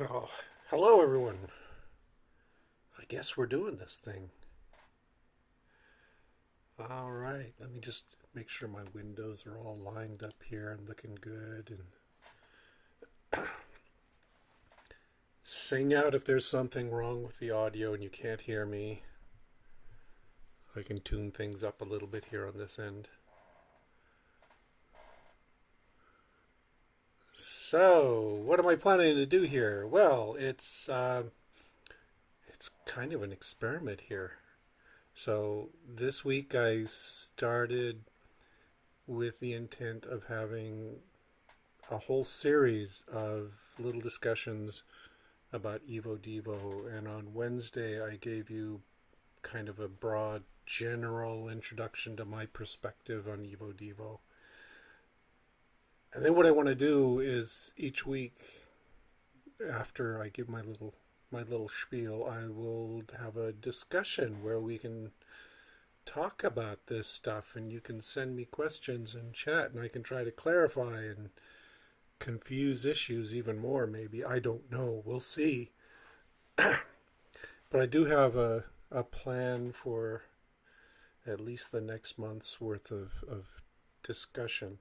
Well, hello everyone. I guess we're doing this thing. All right, let me just make sure my windows are all lined up here and looking good and sing out if there's something wrong with the audio and you can't hear me. I can tune things up a little bit here on this end. So, what am I planning to do here? Well, it's kind of an experiment here. So this week I started with the intent of having a whole series of little discussions about Evo Devo, and on Wednesday I gave you kind of a broad general introduction to my perspective on Evo Devo. And then what I want to do is each week after I give my little spiel, I will have a discussion where we can talk about this stuff and you can send me questions and chat and I can try to clarify and confuse issues even more maybe. I don't know. We'll see. But I do have a plan for at least the next month's worth of discussion.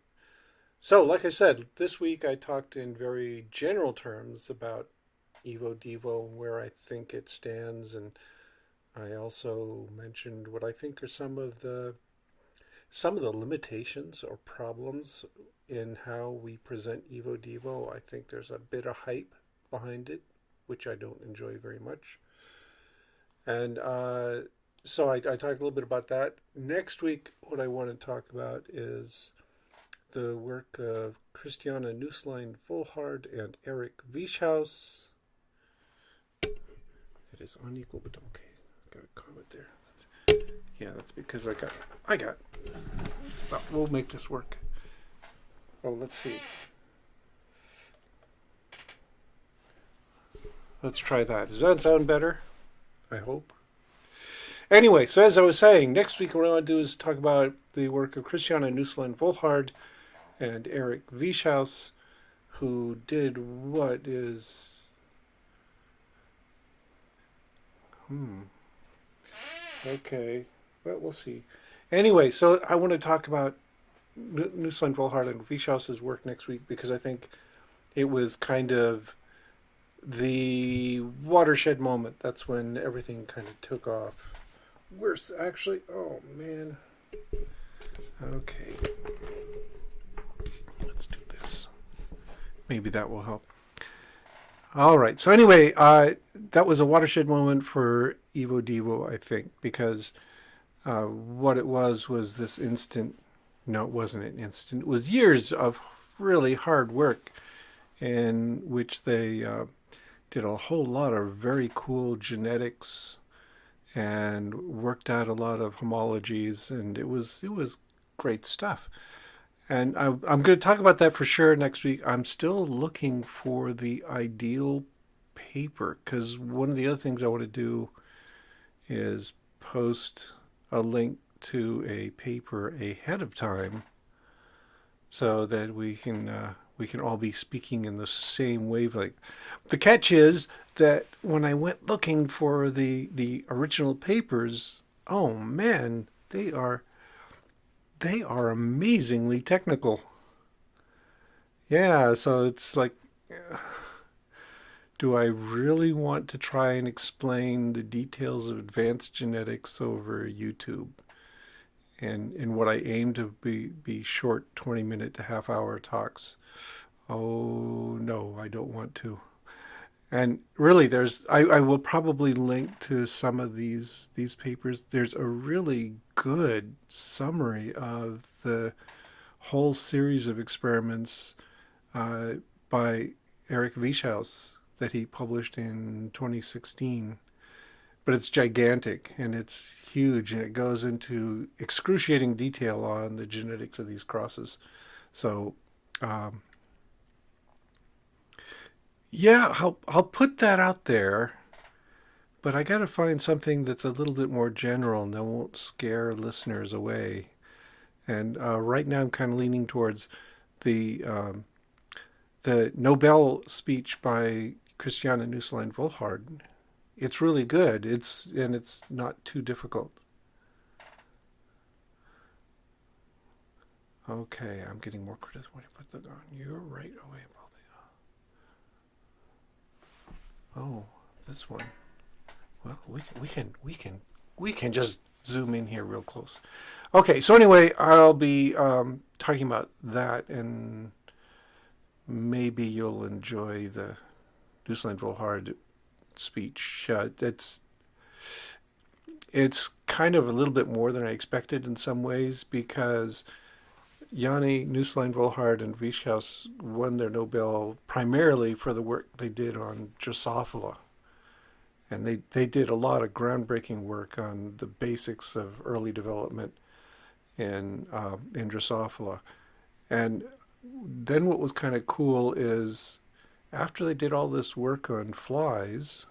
So, like I said, this week I talked in very general terms about Evo Devo and where I think it stands, and I also mentioned what I think are some of the limitations or problems in how we present Evo Devo. I think there's a bit of hype behind it, which I don't enjoy very much. And so I talked a little bit about that. Next week, what I want to talk about is the work of Christiane Nusslein-Volhard and Eric Wieschaus. It is unequal, but okay. Got a comment there. Yeah, that's because I got. Well, we'll make this work. Oh, let's see. Let's try that. Does that sound better? I hope. Anyway, so as I was saying, next week what I want to do is talk about the work of Christiane Nusslein-Volhard and Eric Wieschaus, who did what is okay. Well, we'll see. Anyway, so I want to talk about Nusslein Volhard and Wieschaus's work next week because I think it was kind of the watershed moment. That's when everything kind of took off. Worse, actually. Oh man. Okay. Let's do this. Maybe that will help. All right. So anyway, that was a watershed moment for Evo Devo, I think, because what it was this instant. No, it wasn't an instant. It was years of really hard work in which they did a whole lot of very cool genetics and worked out a lot of homologies, and it was great stuff. And I'm going to talk about that for sure next week. I'm still looking for the ideal paper because one of the other things I want to do is post a link to a paper ahead of time so that we can all be speaking in the same wavelength. The catch is that when I went looking for the original papers, oh man, they are amazingly technical. Yeah, so it's like, do I really want to try and explain the details of advanced genetics over YouTube? And what I aim to be short 20-minute to half-hour talks. Oh, no, I don't want to. And really, I will probably link to some of these papers. There's a really good summary of the whole series of experiments by Eric Wieschaus that he published in 2016. But it's gigantic and it's huge and it goes into excruciating detail on the genetics of these crosses. So yeah, I'll put that out there, but I got to find something that's a little bit more general and that won't scare listeners away. And right now, I'm kind of leaning towards the Nobel speech by Christiane Nusslein Volhard. It's really good. It's not too difficult. Okay, I'm getting more criticism when you put that on. You're right away about the. Oh, this one. Well, we can just zoom in here real close. Okay, so anyway, I'll be talking about that, and maybe you'll enjoy the Nusslein Volhard speech. It's kind of a little bit more than I expected in some ways because Yanni Nusslein Volhard and Wieschaus won their Nobel primarily for the work they did on Drosophila. And they did a lot of groundbreaking work on the basics of early development in Drosophila. And then what was kind of cool is after they did all this work on flies,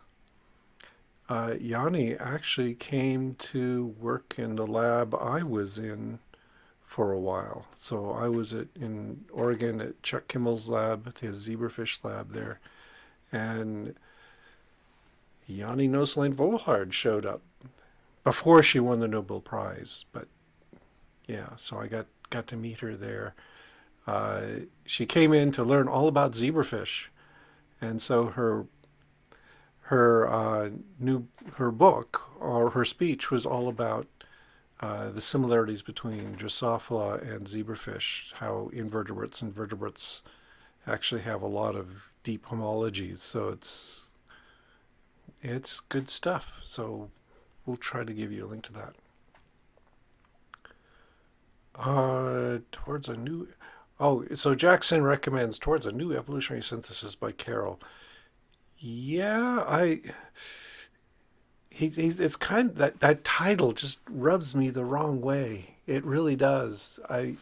Yanni actually came to work in the lab I was in for a while. So I was in Oregon at Chuck Kimmel's lab, at his zebrafish lab there, and Yanni Nusslein Volhard showed up before she won the Nobel Prize. But yeah, so I got to meet her there. She came in to learn all about zebrafish, and so her book or her speech was all about the similarities between Drosophila and zebrafish, how invertebrates and vertebrates actually have a lot of deep homologies. So it's good stuff. So we'll try to give you a link to that. Towards a new. Oh, so Jackson recommends Towards a New Evolutionary Synthesis by Carroll. Yeah, it's kind of that title just rubs me the wrong way. It really does. I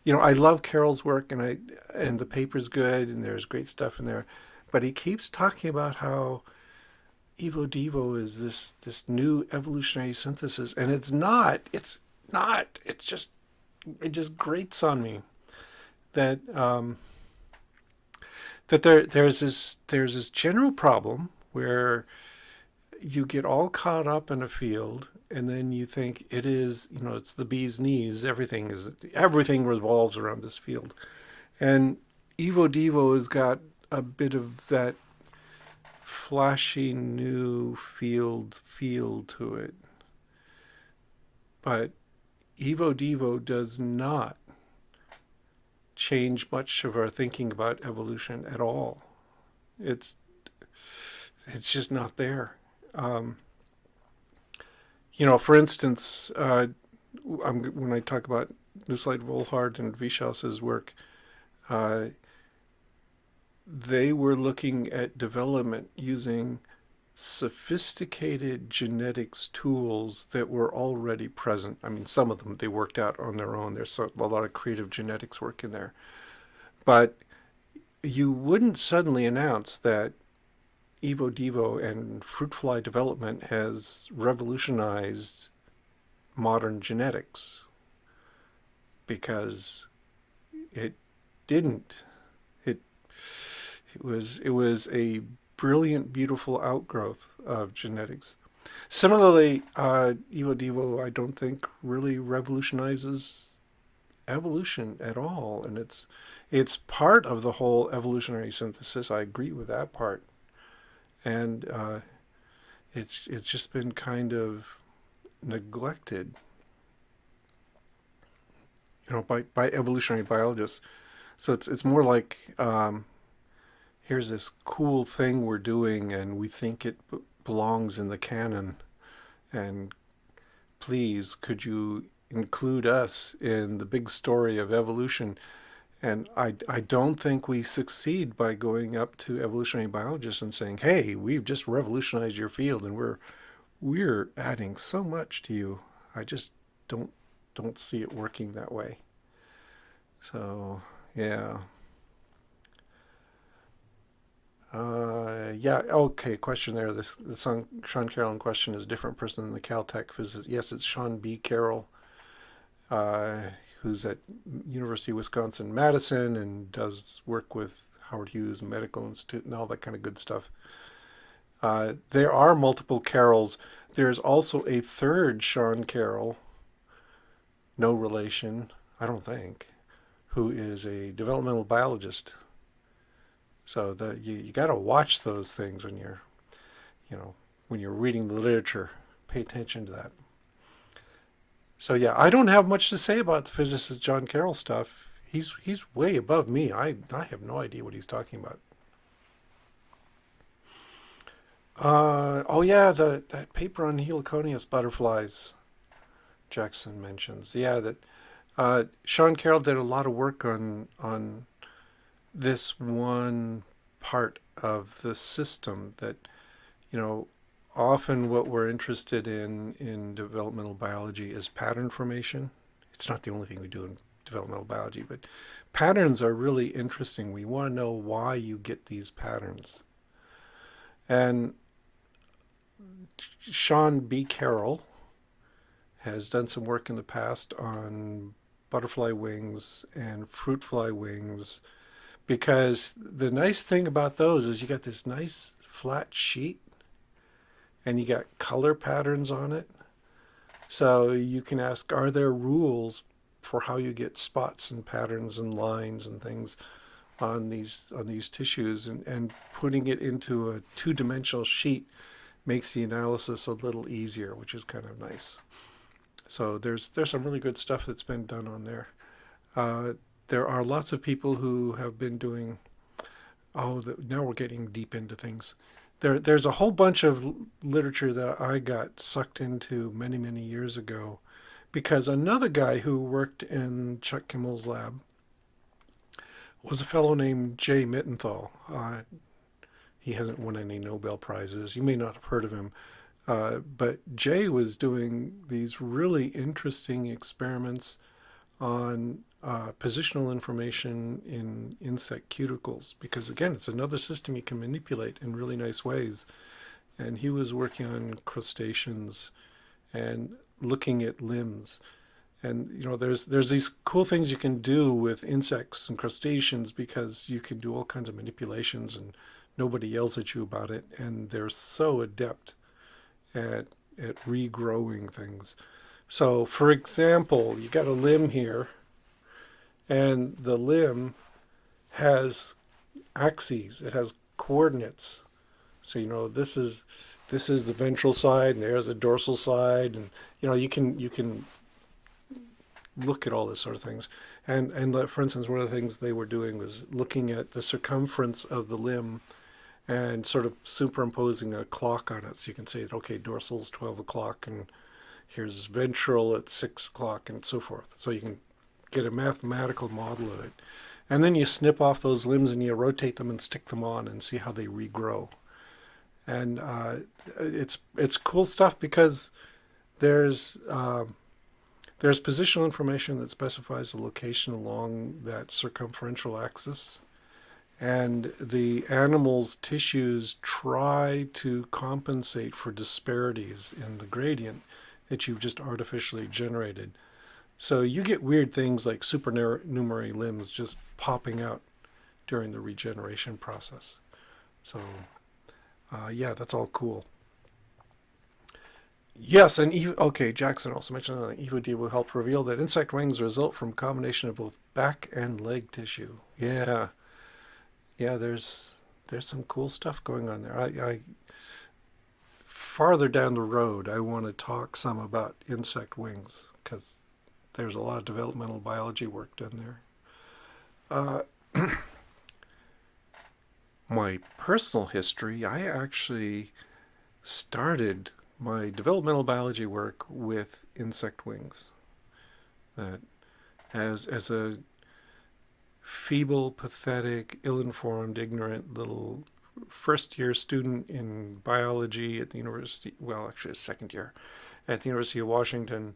love Carroll's work and the paper's good and there's great stuff in there, but he keeps talking about how Evo Devo is this new evolutionary synthesis, and it's not. It's not. It just grates on me that there's this general problem where you get all caught up in a field and then you think it's the bee's knees. Everything revolves around this field, and Evo Devo has got a bit of that flashy new field feel to it, but Evo Devo does not change much of our thinking about evolution at all. It's just not there. Um, for instance, when I talk about Nusslein Volhard and Wieschaus's work, uh, they were looking at development using sophisticated genetics tools that were already present. I mean, some of them they worked out on their own. There's a lot of creative genetics work in there. But you wouldn't suddenly announce that Evo Devo and fruit fly development has revolutionized modern genetics, because it didn't. It it was a brilliant, beautiful outgrowth of genetics. Similarly, Evo Devo, I don't think really revolutionizes evolution at all, and it's part of the whole evolutionary synthesis. I agree with that part, and it's just been kind of neglected, by evolutionary biologists. So it's more like here's this cool thing we're doing, and we think it belongs in the canon, and please, could you include us in the big story of evolution? And I don't think we succeed by going up to evolutionary biologists and saying, "Hey, we've just revolutionized your field, and we're adding so much to you." I just don't see it working that way. So yeah, yeah. Okay, question there. The Sean Carroll in question is a different person than the Caltech physicist. Yes, it's Sean B. Carroll, uh, who's at University of Wisconsin Madison and does work with Howard Hughes Medical Institute and all that kind of good stuff. There are multiple Carrolls. There's also a third Sean Carroll, no relation, I don't think, who is a developmental biologist. So you got to watch those things when you know, when you're reading the literature. Pay attention to that. So yeah, I don't have much to say about the physicist John Carroll stuff. He's way above me. I have no idea what he's talking about. Oh yeah, that paper on heliconius butterflies Jackson mentions. Yeah, that Sean Carroll did a lot of work on this one part of the system that, you know, often what we're interested in developmental biology is pattern formation. It's not the only thing we do in developmental biology, but patterns are really interesting. We want to know why you get these patterns. And Sean B. Carroll has done some work in the past on butterfly wings and fruit fly wings, because the nice thing about those is you got this nice flat sheet and you got color patterns on it. So you can ask, are there rules for how you get spots and patterns and lines and things on these tissues, and putting it into a two-dimensional sheet makes the analysis a little easier, which is kind of nice. So there's some really good stuff that's been done on there. There are lots of people who have been doing. Now we're getting deep into things. There's a whole bunch of literature that I got sucked into many years ago, because another guy who worked in Chuck Kimmel's lab was a fellow named Jay Mittenthal. He hasn't won any Nobel Prizes. You may not have heard of him. But Jay was doing these really interesting experiments on positional information in insect cuticles, because again, it's another system you can manipulate in really nice ways. And he was working on crustaceans and looking at limbs. And you know, there's these cool things you can do with insects and crustaceans, because you can do all kinds of manipulations and nobody yells at you about it, and they're so adept at regrowing things. So for example, you got a limb here, and the limb has axes, it has coordinates. So you know, this is the ventral side and there's the dorsal side, and you know, you can look at all this sort of things. And for instance, one of the things they were doing was looking at the circumference of the limb and sort of superimposing a clock on it. So you can say that, okay, dorsal's 12 o'clock and here's ventral at 6 o'clock and so forth. So you can get a mathematical model of it. And then you snip off those limbs and you rotate them and stick them on and see how they regrow. And it's cool stuff, because there's positional information that specifies the location along that circumferential axis. And the animal's tissues try to compensate for disparities in the gradient that you've just artificially generated. So you get weird things like supernumerary limbs just popping out during the regeneration process. So yeah, that's all cool. Yes, and okay, Jackson also mentioned that Evo Devo helped reveal that insect wings result from a combination of both back and leg tissue. Yeah, yeah, there's some cool stuff going on there. I farther down the road, I want to talk some about insect wings, because there's a lot of developmental biology work done there. My personal history, I actually started my developmental biology work with insect wings. That as a feeble, pathetic, ill-informed, ignorant little first-year student in biology at the university, well, actually a second year, at the University of Washington,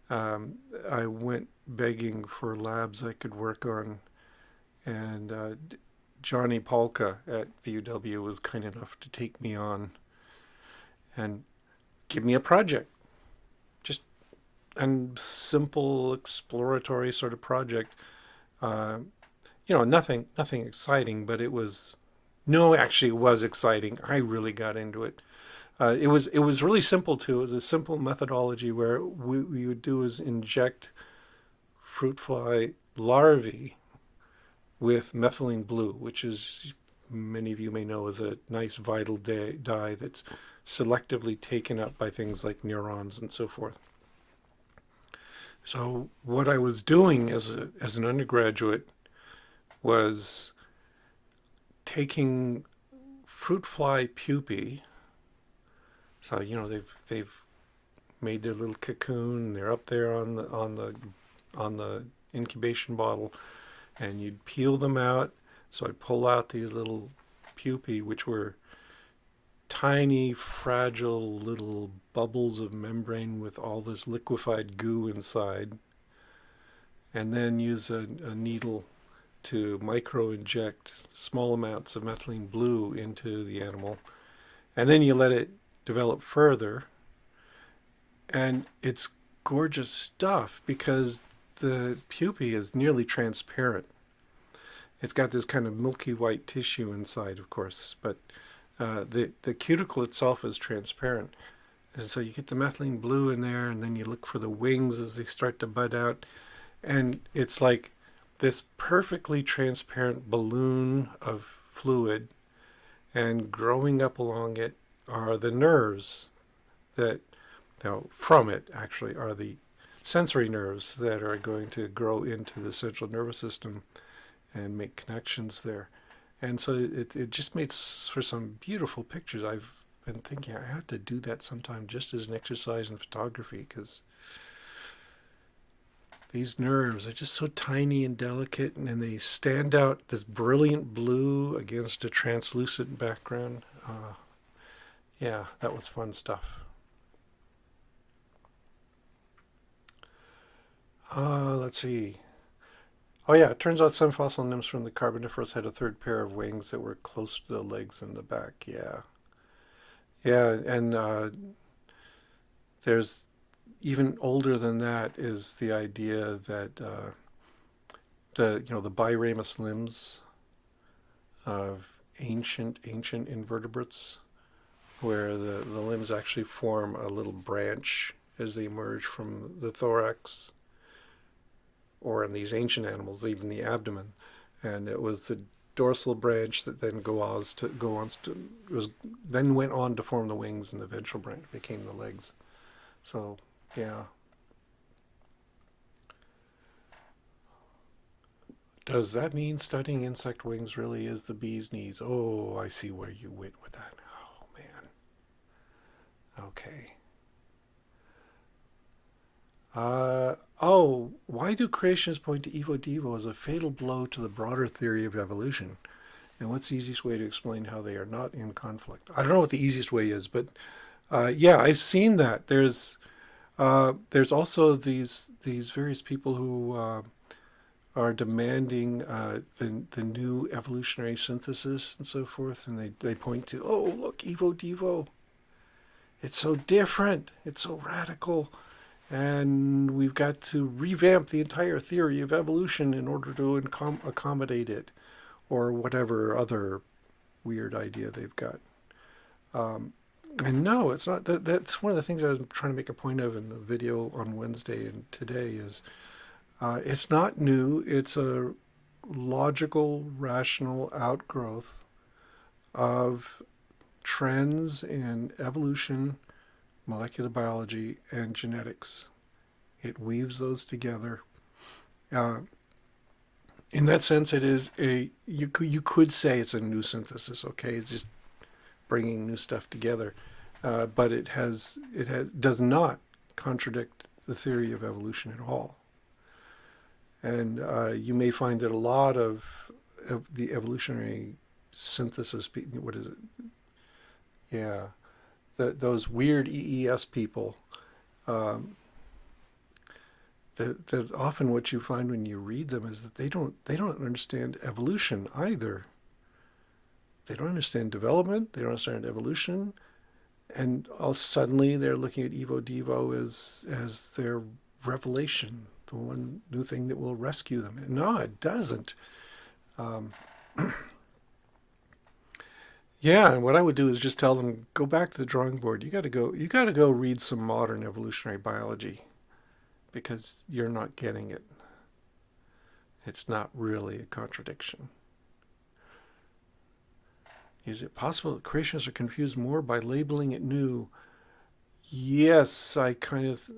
I went begging for labs I could work on, and Johnny Polka at the UW was kind enough to take me on and give me a project. Just a simple exploratory sort of project. nothing exciting, but it was, no, actually it was exciting. I really got into it. It was really simple too. It was a simple methodology where we would do is inject fruit fly larvae with methylene blue, which is, many of you may know, is a nice vital dye that's selectively taken up by things like neurons and so forth. So what I was doing as an undergraduate was taking fruit fly pupae. So they've made their little cocoon. They're up there on the incubation bottle, and you'd peel them out. So I'd pull out these little pupae, which were tiny, fragile little bubbles of membrane with all this liquefied goo inside, and then use a needle to micro-inject small amounts of methylene blue into the animal. And then you let it develop further, and it's gorgeous stuff because the pupae is nearly transparent. It's got this kind of milky white tissue inside, of course, but the cuticle itself is transparent. And so you get the methylene blue in there, and then you look for the wings as they start to bud out. And it's like this perfectly transparent balloon of fluid, and growing up along it are the nerves that, now from it actually, are the sensory nerves that are going to grow into the central nervous system and make connections there. And so it just makes for some beautiful pictures. I've been thinking I have to do that sometime just as an exercise in photography, because these nerves are just so tiny and delicate, and they stand out this brilliant blue against a translucent background. Yeah, that was fun stuff. Let's see. Oh yeah, it turns out some fossil nymphs from the Carboniferous had a third pair of wings that were close to the legs and the back. Yeah, yeah, and there's even older than that is the idea that the biramus limbs of ancient invertebrates, where the limbs actually form a little branch as they emerge from the thorax, or in these ancient animals, even the abdomen. And it was the dorsal branch that then then went on to form the wings, and the ventral branch became the legs. So yeah. Does that mean studying insect wings really is the bee's knees? Oh, I see where you went with that. Oh man. Okay. Why do creationists point to Evo Devo as a fatal blow to the broader theory of evolution? And what's the easiest way to explain how they are not in conflict? I don't know what the easiest way is, but yeah, I've seen that. There's also these various people who are demanding the new evolutionary synthesis and so forth, and they point to, oh look, Evo Devo, it's so different, it's so radical, and we've got to revamp the entire theory of evolution in order to accommodate it, or whatever other weird idea they've got. And no, it's not. That's one of the things I was trying to make a point of in the video on Wednesday and today is it's not new. It's a logical, rational outgrowth of trends in evolution, molecular biology, and genetics. It weaves those together. Uh, in that sense, it is you could say it's a new synthesis. Okay, it's just bringing new stuff together, but it does not contradict the theory of evolution at all. And you may find that a lot of the evolutionary synthesis, what is it? Yeah, those weird EES people. Um, that often what you find when you read them is that they don't understand evolution either. They don't understand development. They don't understand evolution, and all suddenly they're looking at Evo Devo as their revelation, the one new thing that will rescue them. And no, it doesn't. Um, yeah, and what I would do is just tell them, go back to the drawing board. You got to go read some modern evolutionary biology because you're not getting it. It's not really a contradiction. Is it possible that creationists are confused more by labeling it new? Yes, I kind of,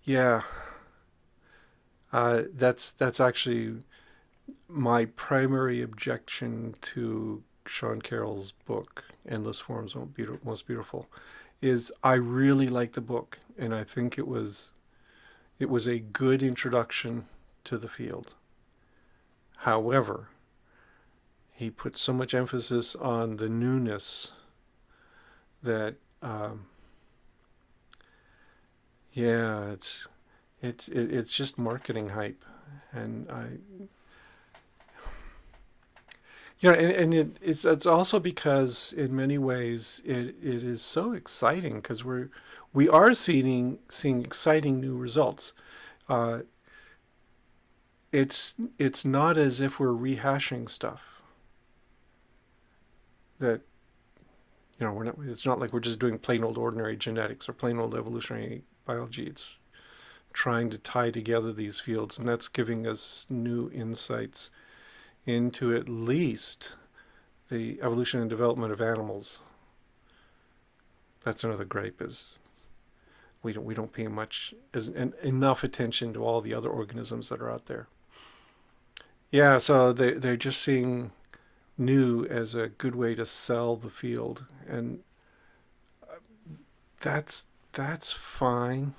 yeah. That's actually my primary objection to Sean Carroll's book, Endless Forms Most Beautiful, is I really like the book, and I think it was a good introduction to the field. However, he put so much emphasis on the newness that yeah, it's just marketing hype, and it's also because in many ways it is so exciting because we are seeing exciting new results. Uh, it's not as if we're rehashing stuff that we're not. It's not like we're just doing plain old ordinary genetics or plain old evolutionary biology. It's trying to tie together these fields, and that's giving us new insights into at least the evolution and development of animals. That's another gripe is we don't pay much enough attention to all the other organisms that are out there. Yeah, so they're just seeing new as a good way to sell the field, and that's that's fine.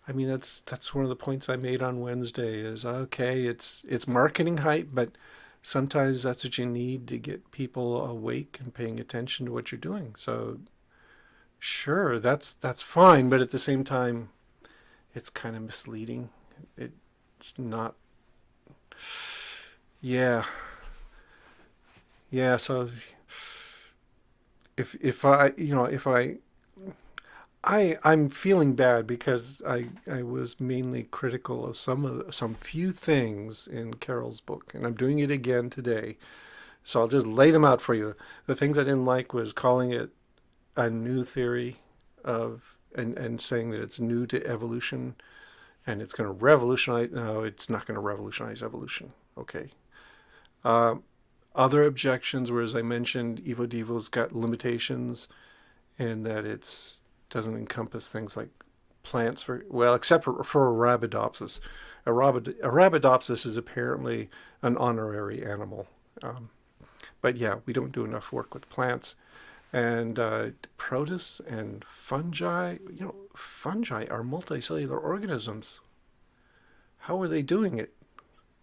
I mean, that's one of the points I made on Wednesday. Is okay, it's marketing hype, but sometimes that's what you need to get people awake and paying attention to what you're doing. So sure, that's fine, but at the same time, it's kind of misleading. It's not. Yeah, yeah. So if I if I'm feeling bad because I was mainly critical of some few things in Carol's book, and I'm doing it again today. So I'll just lay them out for you. The things I didn't like was calling it a new theory of and saying that it's new to evolution and it's going to revolutionize. No, it's not going to revolutionize evolution. Okay. Uh, Other objections were, as I mentioned, Evo Devo's got limitations in that it's doesn't encompass things like plants for well, except for Arabidopsis. Arabidopsis is apparently an honorary animal, um, but yeah, we don't do enough work with plants and protists and fungi. Fungi are multicellular organisms. How are they doing it?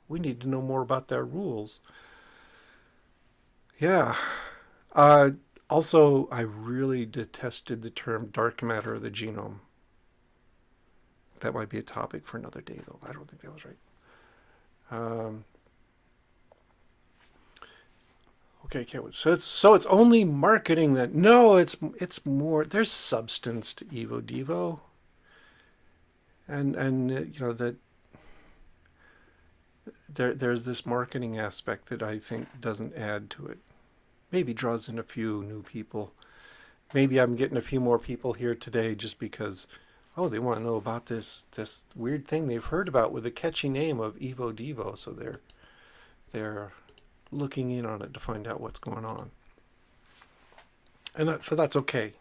We need to know more about their rules. Yeah. Uh, Also, I really detested the term dark matter of the genome. That might be a topic for another day, though. I don't think that was right. Um, okay, can't wait. So it's only marketing that. No, it's more. There's substance to Evo Devo, and that there's this marketing aspect that I think doesn't add to it. Maybe draws in a few new people. Maybe I'm getting a few more people here today just because, oh, they want to know about this weird thing they've heard about with a catchy name of Evo Devo, so they're looking in on it to find out what's going on, and so that's okay.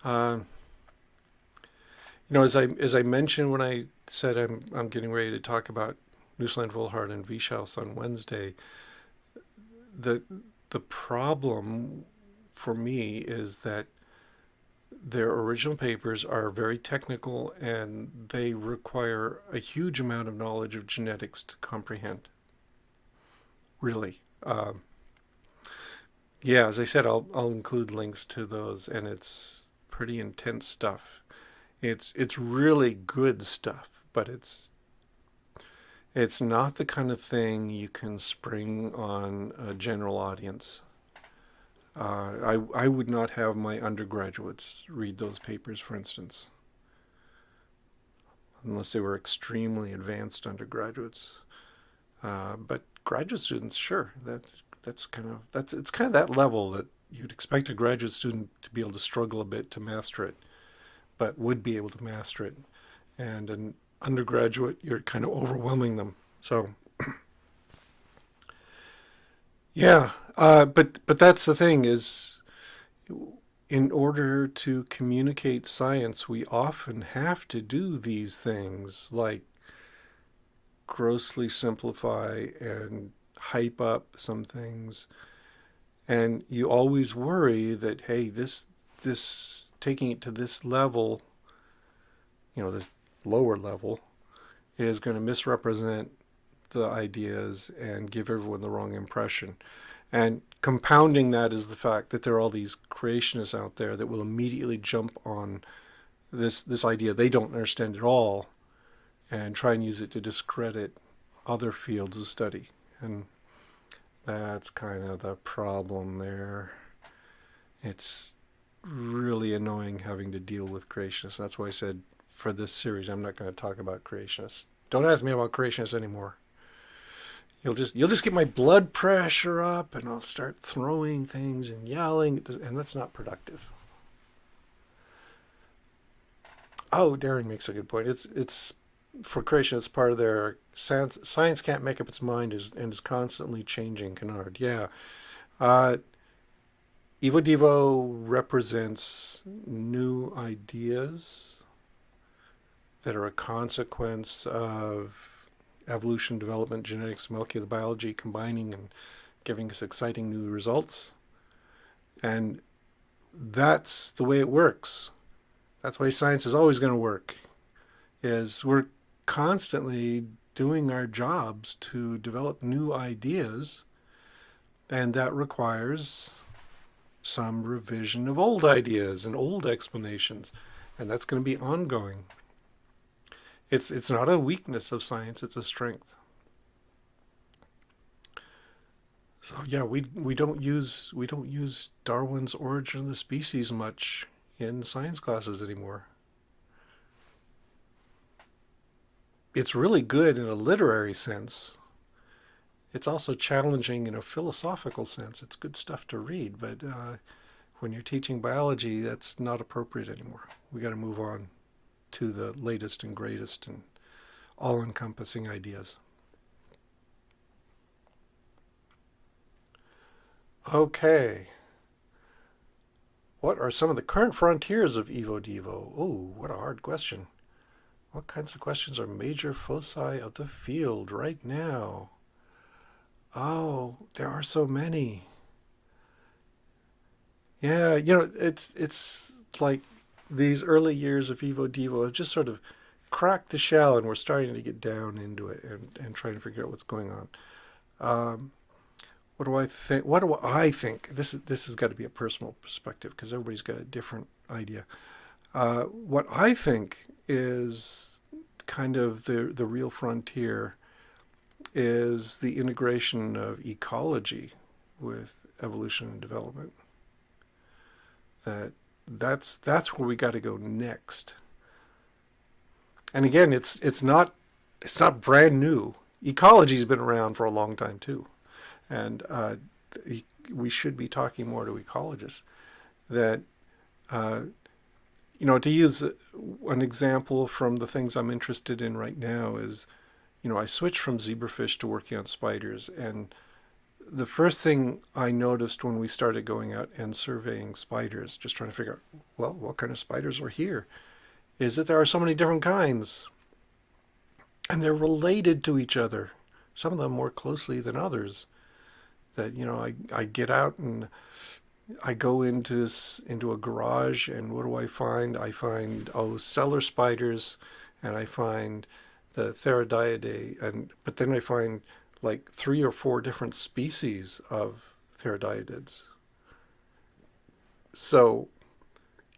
Um, as I mentioned when I said I'm getting ready to talk about Newsland Volhard and Vichhaus on Wednesday, the the problem for me is that their original papers are very technical and they require a huge amount of knowledge of genetics to comprehend. Really. Yeah, as I said, I'll include links to those, and it's pretty intense stuff. It's really good stuff, but it's not the kind of thing you can spring on a general audience. I would not have my undergraduates read those papers, for instance, unless they were extremely advanced undergraduates. But graduate students, sure, it's kind of that level that you'd expect a graduate student to be able to struggle a bit to master it, but would be able to master it. And an undergraduate, you're kind of overwhelming them. So yeah, but that's the thing is, in order to communicate science, we often have to do these things like grossly simplify and hype up some things. And you always worry that, hey, this taking it to this level, this lower level, is going to misrepresent the ideas and give everyone the wrong impression. And compounding that is the fact that there are all these creationists out there that will immediately jump on this idea they don't understand at all and try and use it to discredit other fields of study. And that's kind of the problem there. It's really annoying having to deal with creationists. That's why I said for this series I'm not going to talk about creationists. Don't ask me about creationists anymore. You'll just get my blood pressure up, and I'll start throwing things and yelling, and that's not productive. Oh, Darren makes a good point. It's for creation. It's part of their science can't make up its mind and is constantly changing. Canard, yeah. Uh, Evo Devo represents new ideas that are a consequence of evolution, development, genetics, molecular biology combining and giving us exciting new results. And that's the way it works. That's why science is always going to work, is we're constantly doing our jobs to develop new ideas, and that requires some revision of old ideas and old explanations, and that's going to be ongoing. It's not a weakness of science, it's a strength. So yeah, we don't use Darwin's Origin of the Species much in science classes anymore. It's really good in a literary sense. It's also challenging in a philosophical sense. It's good stuff to read, but when you're teaching biology, that's not appropriate anymore. We got to move on to the latest and greatest and all-encompassing ideas. Okay. What are some of the current frontiers of Evo Devo? Oh, what a hard question. What kinds of questions are major foci of the field right now? Oh, there are so many. Yeah, it's like these early years of Evo Devo have just sort of cracked the shell, and we're starting to get down into it and trying to figure out what's going on. Um, what do I think? What do I think? This has got to be a personal perspective because everybody's got a different idea. What I think is kind of the real frontier is the integration of ecology with evolution and development. That's where we got to go next. And again, it's not brand new. Ecology's been around for a long time too, and we should be talking more to ecologists. That uh, to use an example from the things I'm interested in right now is, I switched from zebrafish to working on spiders, and the first thing I noticed when we started going out and surveying spiders, just trying to figure out, well, what kind of spiders are here, is that there are so many different kinds, and they're related to each other, some of them more closely than others. That I get out and I go into a garage, and what do I find? I find cellar spiders, and I find the Theridaidae, but then I find like 3 or 4 different species of Theridaidids. So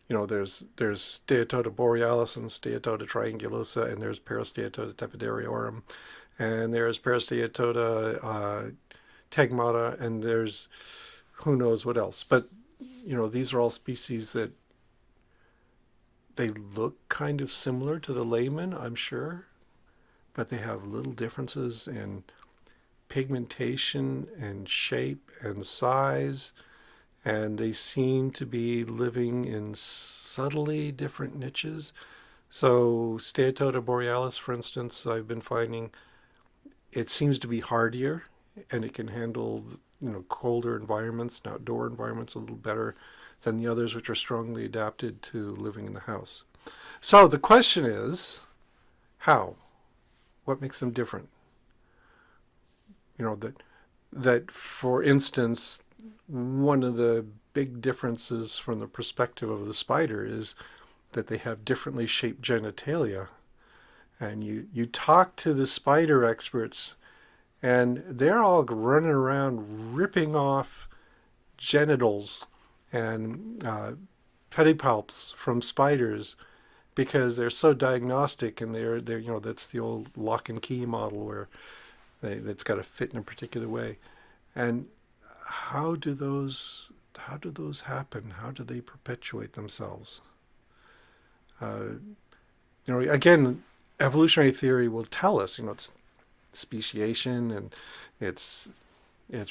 there's Steatoda borealis and Steatoda triangulosa, and there's Parasteatoda tepidariorum, and there's Parasteatoda tegmata, and there's who knows what else. But these are all species that they look kind of similar to the layman, I'm sure, but they have little differences in pigmentation and shape and size, and they seem to be living in subtly different niches. So Steatota borealis, for instance, I've been finding it seems to be hardier, and it can handle colder environments and outdoor environments a little better than the others, which are strongly adapted to living in the house. So the question is, how? What makes them different? That for instance, one of the big differences from the perspective of the spider is that they have differently shaped genitalia. And you talk to the spider experts, and they're all running around ripping off genitals and pedipalps from spiders because they're so diagnostic, and they're that's the old lock and key model where that's got to fit in a particular way. And how do those happen? How do they perpetuate themselves? Uh, Again, evolutionary theory will tell us, it's speciation and it's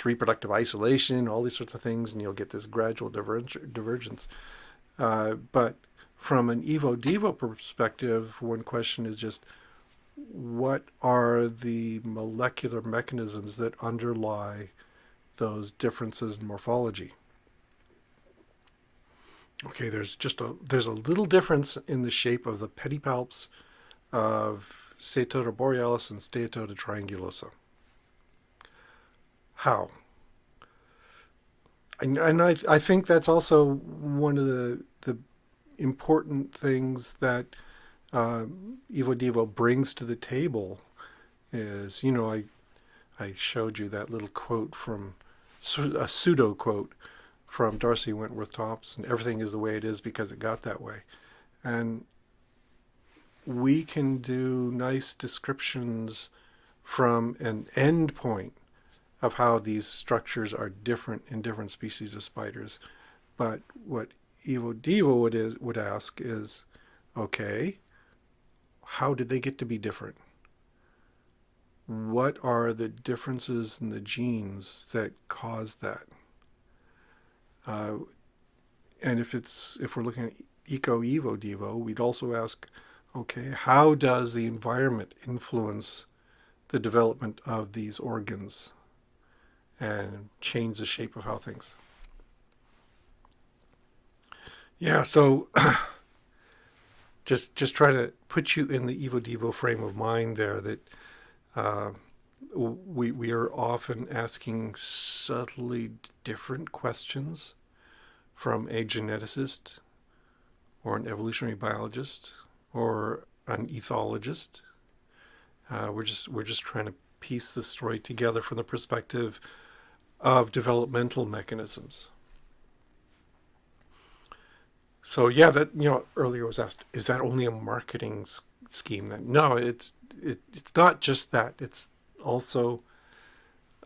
reproductive isolation, all these sorts of things, and you'll get this gradual divergence. But from an Evo Devo perspective, one question is just what are the molecular mechanisms that underlie those differences in morphology? Okay, there's a little difference in the shape of the pedipalps of Steatota borealis and Steatota triangulosa. How? And I think that's also one of the important things that Evo Devo brings to the table is, I showed you that little quote from, a pseudo quote from Darcy Wentworth Thompson, everything is the way it is because it got that way. And we can do nice descriptions from an end point of how these structures are different in different species of spiders. But what Evo Devo would ask is, okay, how did they get to be different? What are the differences in the genes that cause that? And if we're looking at Evo Devo, we'd also ask, okay, how does the environment influence the development of these organs and change the shape of how things? Yeah, so just try to put you in the Evo Devo frame of mind there, that we are often asking subtly different questions from a geneticist or an evolutionary biologist or an ethologist. We're just trying to piece the story together from the perspective of developmental mechanisms. So yeah, that earlier was asked, is that only a marketing scheme? Then no, it's not just that. It's also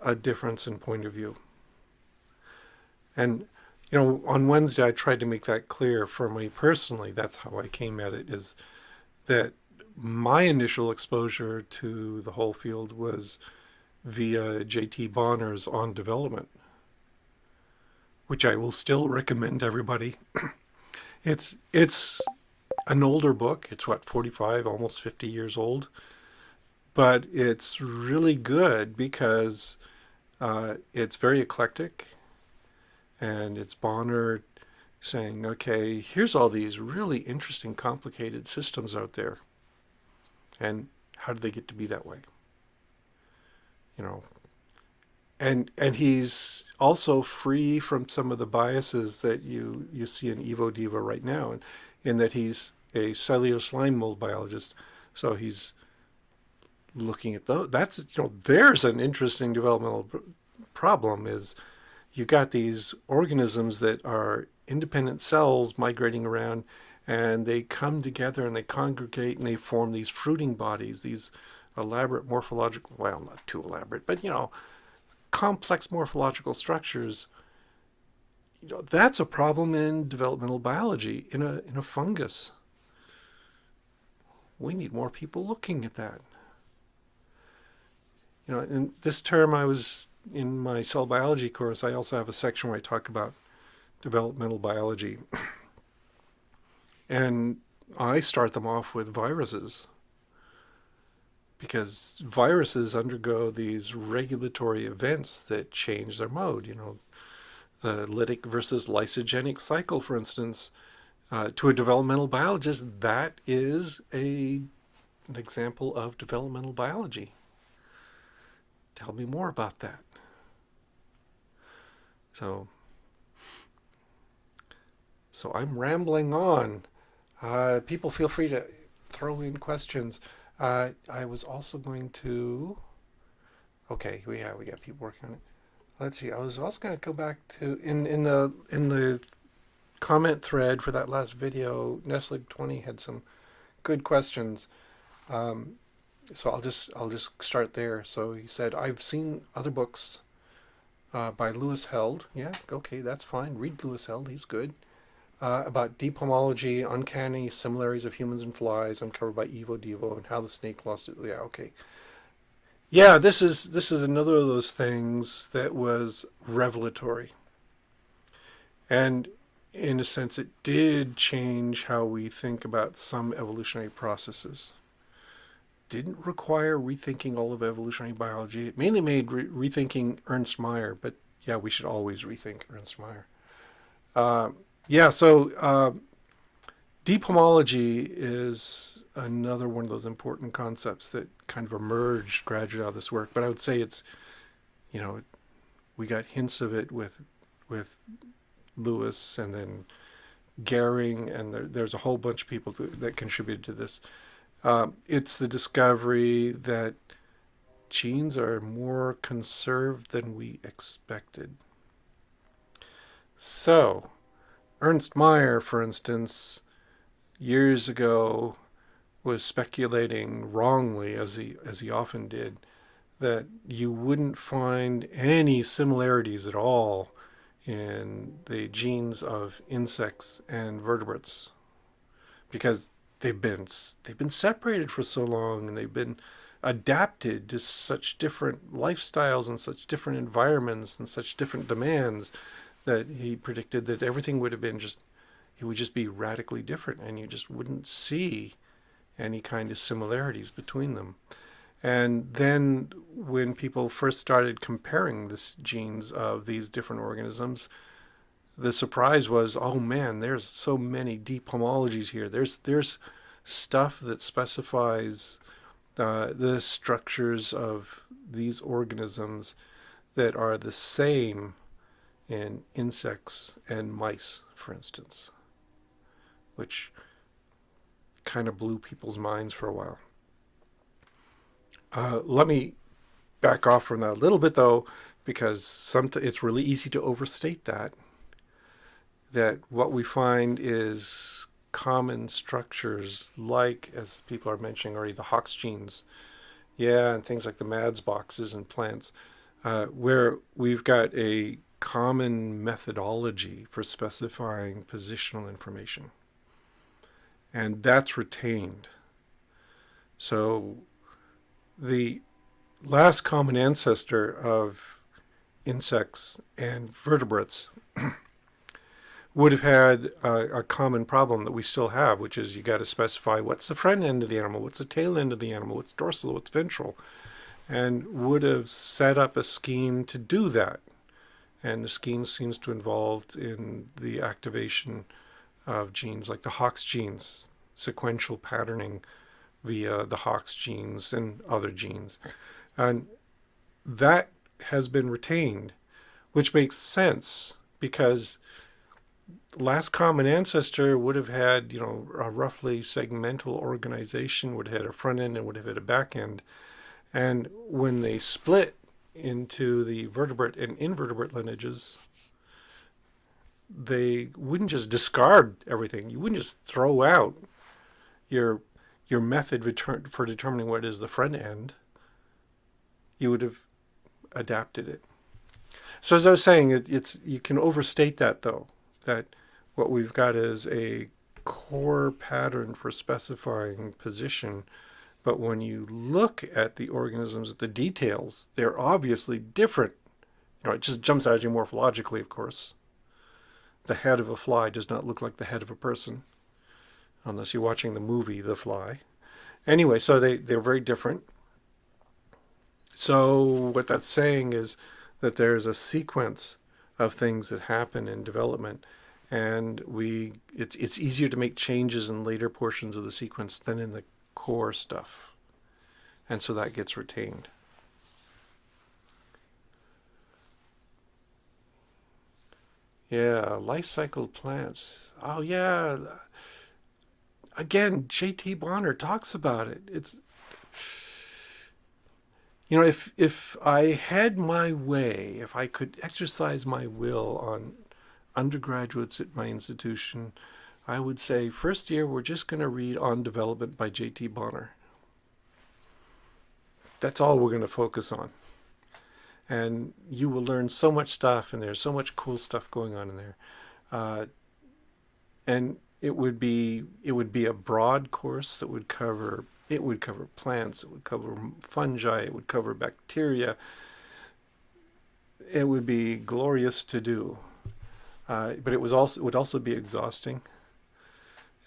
a difference in point of view. And on Wednesday I tried to make that clear for me personally. That's how I came at it, is that my initial exposure to the whole field was via J.T. Bonner's On Development, which I will still recommend to everybody. It's an older book. It's 45, almost 50 years old, but it's really good because it's very eclectic, and it's Bonner saying, okay, here's all these really interesting, complicated systems out there, and how did they get to be that way? And he's also free from some of the biases that you see in Evo Devo right now, and in that he's a cellular slime mold biologist, so he's looking at those. That's there's an interesting developmental problem. Is you got these organisms that are independent cells migrating around, and they come together and they congregate and they form these fruiting bodies, these elaborate morphological, well, not too elaborate, but complex morphological structures. That's a problem in developmental biology, in a fungus. We need more people looking at that. in this term I was in my cell biology course, I also have a section where I talk about developmental biology. And I start them off with viruses because viruses undergo these regulatory events that change their mode. The lytic versus lysogenic cycle, for instance, to a developmental biologist, that is an example of developmental biology. Tell me more about that. So, so I'm rambling on. People feel free to throw in questions. I was also going to. Okay, we got people working on it. Let's see. I was also going to go back to in the comment thread for that last video. Nestlig20 had some good questions. Um, so I'll just start there. So he said, I've seen other books by Lewis Held. Yeah, okay, that's fine. Read Lewis Held. He's good. About deep homology, uncanny similarities of humans and flies, uncovered by Evo Devo, and how the snake lost it. Yeah, okay. Yeah, this is another of those things that was revelatory, and in a sense, it did change how we think about some evolutionary processes. Didn't require rethinking all of evolutionary biology. It mainly made rethinking Ernst Mayr, but yeah, we should always rethink Ernst Mayr. Uh, yeah, so deep homology is another one of those important concepts that kind of emerged gradually out of this work. But I would say it's, you know, we got hints of it with Lewis and then Gehring, and there's a whole bunch of people that contributed to this. It's the discovery that genes are more conserved than we expected. So, Ernst Mayr, for instance, years ago was speculating wrongly, as he often did, that you wouldn't find any similarities at all in the genes of insects and vertebrates because they've been separated for so long and they've been adapted to such different lifestyles and such different environments and such different demands that he predicted that everything would have been just it would just be radically different and you just wouldn't see any kind of similarities between them. And then when people first started comparing the genes of these different organisms, the surprise was, oh man, there's so many deep homologies here. There's stuff that specifies the structures of these organisms that are the same in insects and mice, for instance, which kind of blew people's minds for a while. Let me back off from that a little bit, though, because it's really easy to overstate that what we find is common structures like, as people are mentioning already, the Hox genes, yeah, and things like the MADS boxes in plants, where we've got a common methodology for specifying positional information. And that's retained. So the last common ancestor of insects and vertebrates would have had a common problem that we still have, which is you got to specify what's the front end of the animal, what's the tail end of the animal, what's dorsal, what's ventral, and would have set up a scheme to do that. And the scheme seems to involve in the activation of genes like the Hox genes, sequential patterning via the Hox genes and other genes. And that has been retained, which makes sense because last common ancestor would have had, a roughly segmental organization, would have had a front end and would have had a back end. And when they split into the vertebrate and invertebrate lineages, they wouldn't just discard everything. You wouldn't just throw out your method for determining what is the front end. You would have adapted it. So as I was saying, it's you can overstate that, though, that what we've got is a core pattern for specifying position, But when you look at the organisms, at the details, they're obviously different. It just jumps out at you morphologically, of course. The head of a fly does not look like the head of a person, unless you're watching the movie The Fly. Anyway, so they're very different. So what that's saying is that there's a sequence of things that happen in development, and it's easier to make changes in later portions of the sequence than in the core stuff. And so that gets retained. Yeah, life cycle plants. Oh yeah. Again, J.T. Bonner talks about it. If I had my way, if I could exercise my will on undergraduates at my institution, I would say first year we're just going to read On Development by J.T. Bonner. That's all we're going to focus on. And you will learn so much stuff, and there's so much cool stuff going on in there. Uh, and it would be a broad course that would cover plants, it would cover fungi, it would cover bacteria. It would be glorious to do, but it would also be exhausting,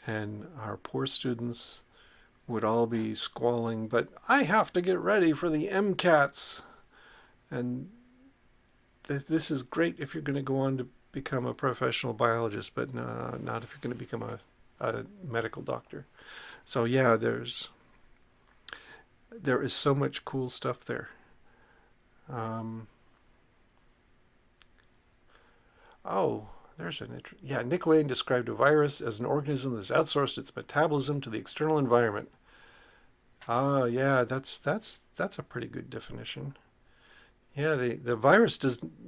and our poor students would all be squalling. But I have to get ready for the MCATs, and this is great if you're going to go on to become a professional biologist, but not if you're going to become a medical doctor. So yeah, there is so much cool stuff there. Um, oh, yeah. Nick Lane described a virus as an organism that's outsourced its metabolism to the external environment. Ah, yeah, that's a pretty good definition. Yeah, the virus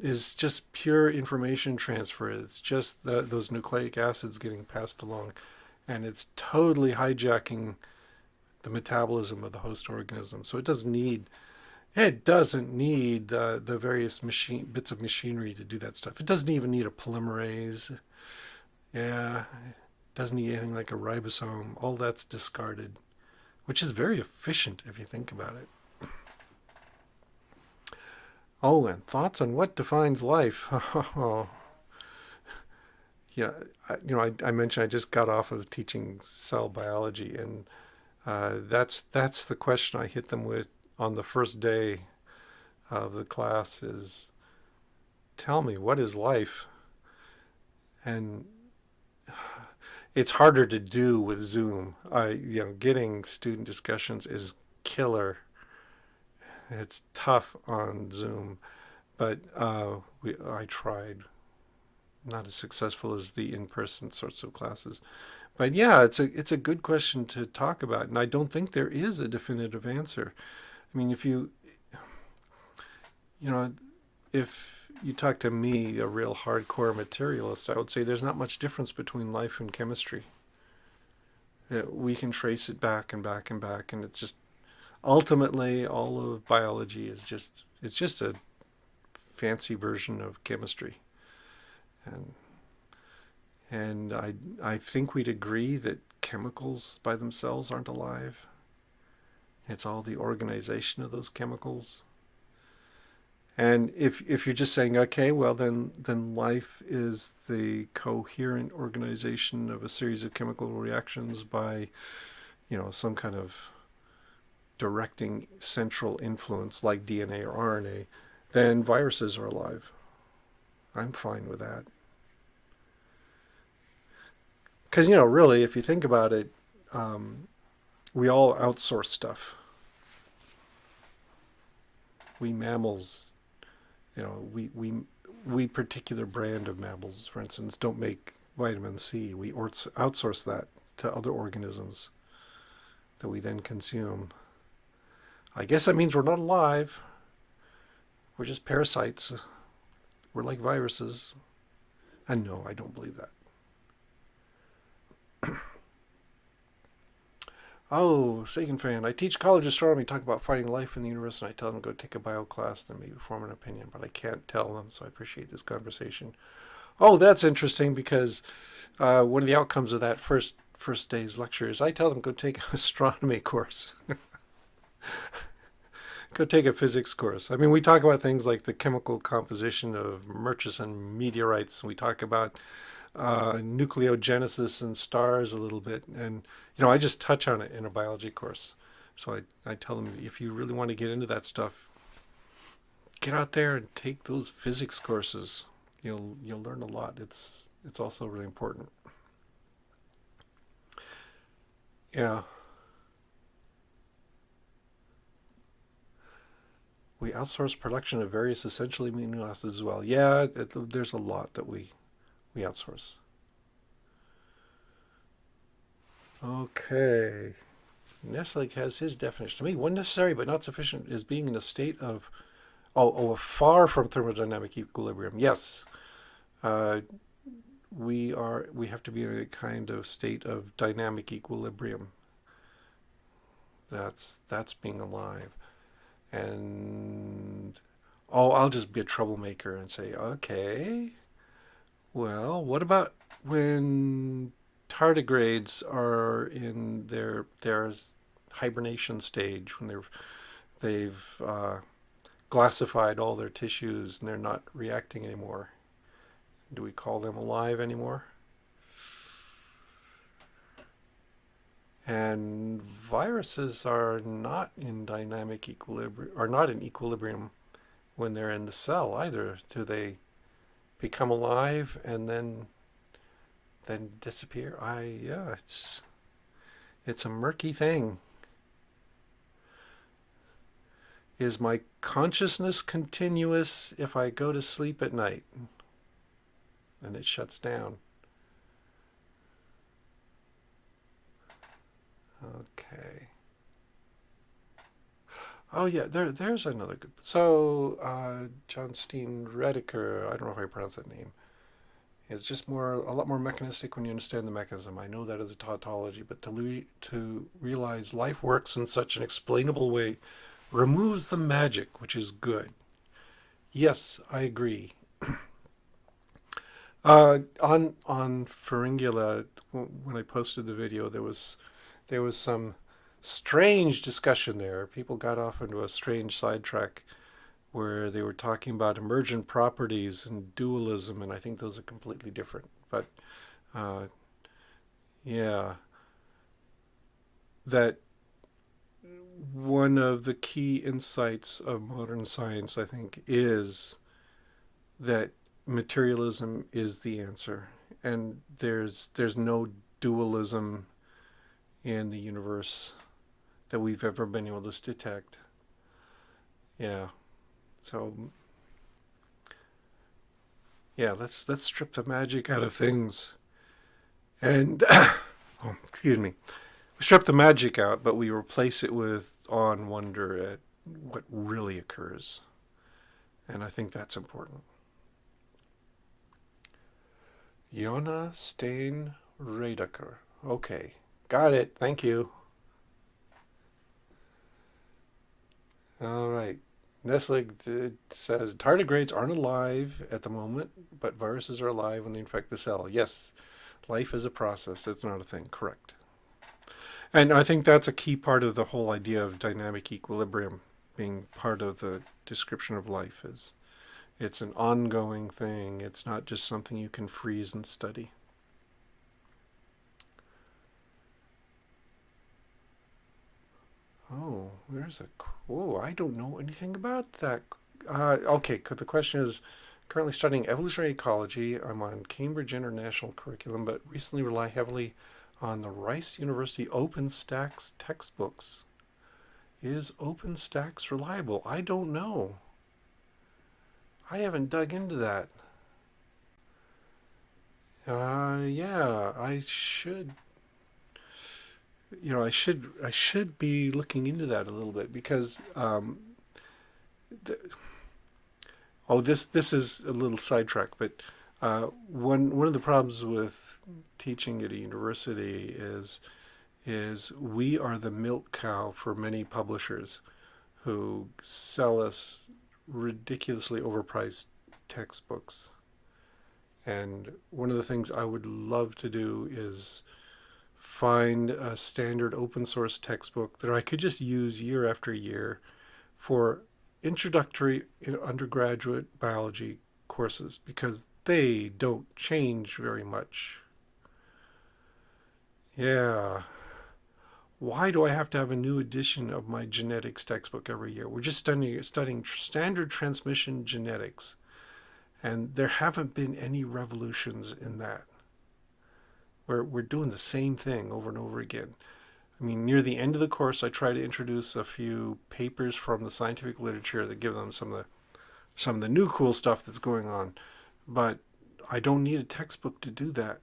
is just pure information transfer. It's just those nucleic acids getting passed along, and it's totally hijacking the metabolism of the host organism. So it doesn't need the various bits of machinery to do that stuff. It doesn't even need a polymerase. Yeah, it doesn't need anything like a ribosome. All that's discarded, which is very efficient if you think about it. Oh, and thoughts on what defines life. Oh, yeah. I mentioned I just got off of teaching cell biology, and that's the question I hit them with on the first day of the class is, tell me, what is life? And it's harder to do with Zoom. Getting student discussions is killer. It's tough on Zoom, but I tried. Not as successful as the in-person sorts of classes. But yeah, it's a good question to talk about, and I don't think there is a definitive answer. I mean, you know, if you talk to me, a real hardcore materialist, I would say there's not much difference between life and chemistry. We can trace it back and back and back, and it's just ultimately all of biology is just a fancy version of chemistry. And I think we'd agree that chemicals by themselves aren't alive. It's all the organization of those chemicals. And if you're just saying, okay, well then life is the coherent organization of a series of chemical reactions by, some kind of directing central influence like DNA or RNA, then viruses are alive. I'm fine with that. Because, really, if you think about it, we all outsource stuff. We mammals, we particular brand of mammals, for instance, don't make vitamin C. We outsource that to other organisms that we then consume. I guess that means we're not alive. We're just parasites. We're like viruses. And no, I don't believe that. Oh, Sagan fan. I teach college astronomy, talk about finding life in the universe, and I tell them to go take a bio class, then maybe form an opinion, but I can't tell them, so I appreciate this conversation. Oh, that's interesting because one of the outcomes of that first day's lecture is I tell them go take an astronomy course. Go take a physics course. I mean, we talk about things like the chemical composition of Murchison meteorites. We talk about nucleogenesis in stars a little bit, and I just touch on it in a biology course. So I tell them, if you really want to get into that stuff, get out there and take those physics courses. You'll learn a lot. It's also really important. Yeah, we outsource production of various essential amino acids as well. Yeah, there's a lot that we outsource. Okay. Nestle has his definition. To me, one necessary but not sufficient is being in a state of far from thermodynamic equilibrium. Yes, uh, we have to be in a kind of state of dynamic equilibrium. That's being alive. And I'll just be a troublemaker and say, okay, well, what about when tardigrades are in their hibernation stage, when they've glassified all their tissues and they're not reacting anymore? Do we call them alive anymore? And viruses are not in dynamic equilibrium, are not in equilibrium when they're in the cell either. Do they become alive and then disappear? Yeah, it's a murky thing. Is my consciousness continuous if I go to sleep at night and it shuts down? Okay. Oh yeah, there's another good. So John Steen Rediker, I don't know if I pronounce that name. It's just a lot more mechanistic when you understand the mechanism. I know that as a tautology, but to realize life works in such an explainable way removes the magic, which is good. Yes, I agree. On Pharyngula, when I posted the video, there was some strange discussion there. People got off into a strange sidetrack where they were talking about emergent properties and dualism, and I think those are completely different. But uh, yeah, that one of the key insights of modern science, I think, is that materialism is the answer, and there's no dualism in the universe that we've ever been able to detect. Yeah. So yeah, let's strip the magic out of things, and oh, excuse me, we strip the magic out, but we replace it with awe and wonder at what really occurs, and I think that's important. Jona Stein Redaker. Okay, got it. Thank you. All right. Nestle says tardigrades aren't alive at the moment, but viruses are alive when they infect the cell. Yes, life is a process. It's not a thing. Correct. And I think that's a key part of the whole idea of dynamic equilibrium being part of the description of life is it's an ongoing thing. It's not just something you can freeze and study. Oh, I don't know anything about that. Okay, the question is currently studying evolutionary ecology. I'm on Cambridge International curriculum, but recently rely heavily on the Rice University OpenStax textbooks. Is OpenStax reliable? I don't know. I haven't dug into that. Yeah, I should be looking into that a little bit because the, this is a little sidetrack, but one of the problems with teaching at a university is we are the milk cow for many publishers who sell us ridiculously overpriced textbooks. And one of the things I would love to do is find a standard open source textbook that I could just use year after year for introductory undergraduate biology courses because they don't change very much. Yeah. Why do I have to have a new edition of my genetics textbook every year? We're just studying standard transmission genetics, and there haven't been any revolutions in that. We're doing the same thing over and over again. I mean, near the end of the course, I try to introduce a few papers from the scientific literature that give them some of the new cool stuff that's going on. But I don't need a textbook to do that.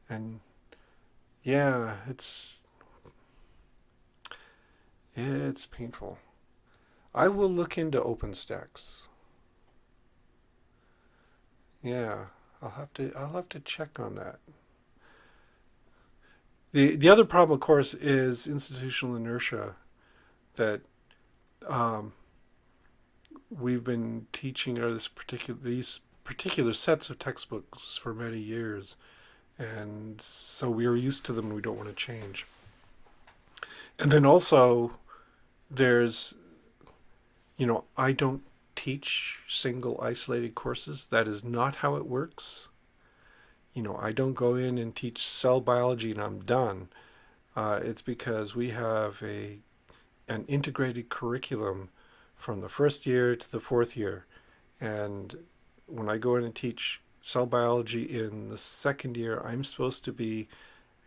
And yeah, it's painful. I will look into OpenStax. Yeah, I'll have to check on that. The other problem, of course, is institutional inertia that um, we've been teaching these particular sets of textbooks for many years, and so we are used to them and we don't want to change. And then also there's, I don't teach single isolated courses. That is not how it works. I don't go in and teach cell biology and I'm done. It's because we have an integrated curriculum from the first year to the fourth year. And when I go in and teach cell biology in the second year, I'm supposed to be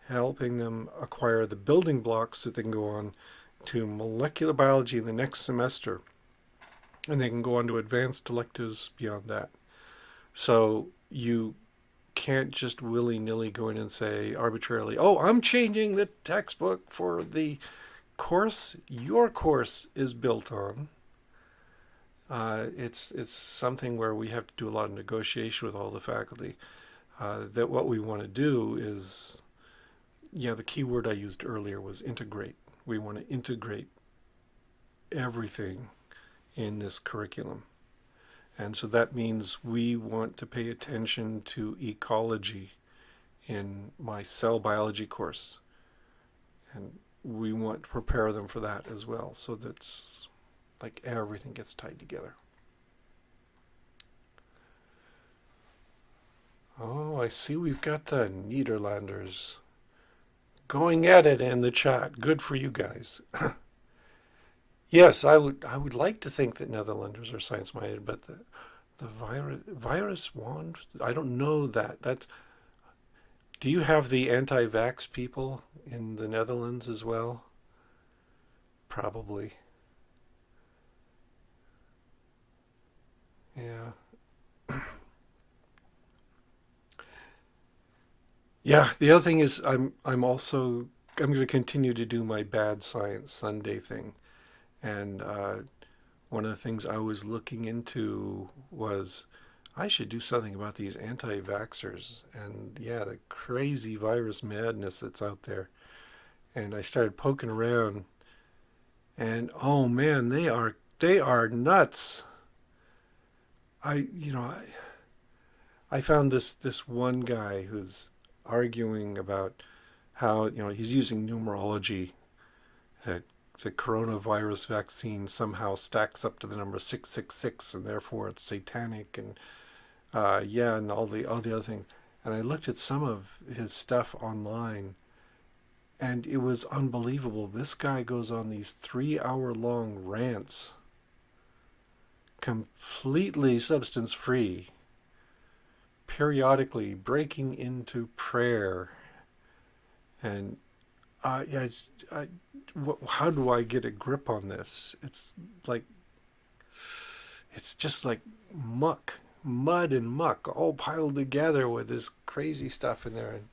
helping them acquire the building blocks so they can go on to molecular biology in the next semester. And they can go on to advanced electives beyond that. So you can't just willy-nilly go in and say arbitrarily, oh, I'm changing the textbook for the course your course is built on. It's something where we have to do a lot of negotiation with all the faculty. That what we want to do is, yeah, the key word I used earlier was integrate. We want to integrate everything in this curriculum. And so that means we want to pay attention to ecology in my cell biology course. And we want to prepare them for that as well. So that's like everything gets tied together. Oh, I see we've got the Nederlanders going at it in the chat. Good for you guys. Yes, I would like to think that Netherlanders are science minded, but the virus wand, I don't know that. Do you have the anti-vax people in the Netherlands as well? Probably. Yeah. Yeah, the other thing is I'm going to continue to do my bad science Sunday thing. And one of the things I was looking into was I should do something about these anti-vaxxers and yeah, the crazy virus madness that's out there. And I started poking around and oh man, they are nuts. I found this one guy who's arguing about how, he's using numerology that the coronavirus vaccine somehow stacks up to the number 666 and therefore it's satanic and yeah, and all the other things. And I looked at some of his stuff online and it was unbelievable. This guy goes on these 3 hour long rants, completely substance free, periodically breaking into prayer. And yeah, how do I get a grip on this? Like, it's just like mud and muck all piled together with this crazy stuff in there. And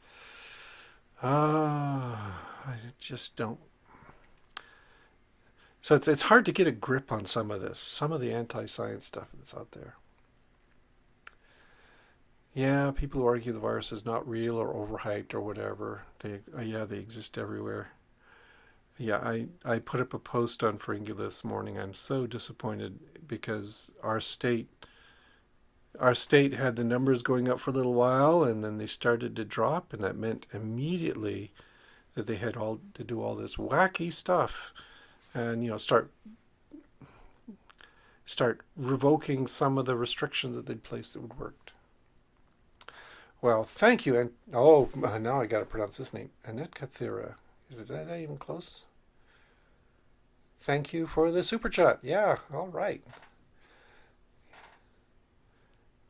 I just don't. So it's hard to get a grip on some of this, some of the anti-science stuff that's out there. Yeah, people who argue the virus is not real or overhyped or whatever, they exist everywhere. Yeah, I put up a post on Fringula this morning. I'm so disappointed because our state our state had the numbers going up for a little while, and then they started to drop, and that meant immediately that they had all to do all this wacky stuff, and start revoking some of the restrictions that they'd placed that would work. Well, thank you, and oh, now I got to pronounce this name, Annette Kathira. Is that even close? Thank you for the super chat. Yeah, all right.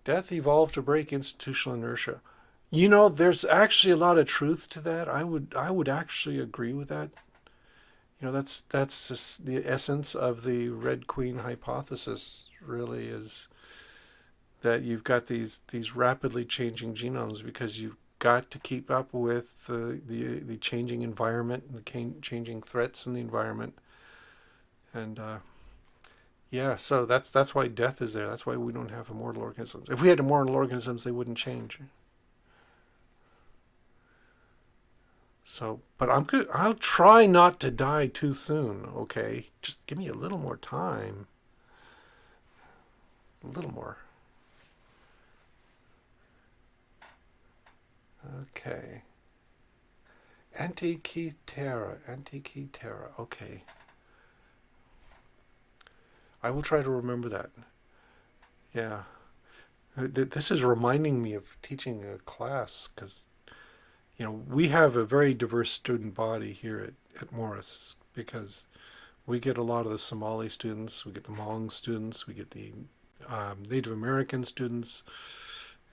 Death evolved to break institutional inertia. There's actually a lot of truth to that. I would actually agree with that. That's just the essence of the Red Queen hypothesis. Really, is that you've got these rapidly changing genomes because you've got to keep up with the changing environment and the changing threats in the environment. And yeah, so that's why death is there. That's why we don't have immortal organisms. If we had immortal organisms, they wouldn't change. So, but I'm good. I'll try not to die too soon. Okay, just give me a little more time. A little more. Okay. Antikythera. Okay. I will try to remember that. Yeah. This is reminding me of teaching a class because, we have a very diverse student body here at Morris because we get a lot of the Somali students, we get the Hmong students, we get the Native American students,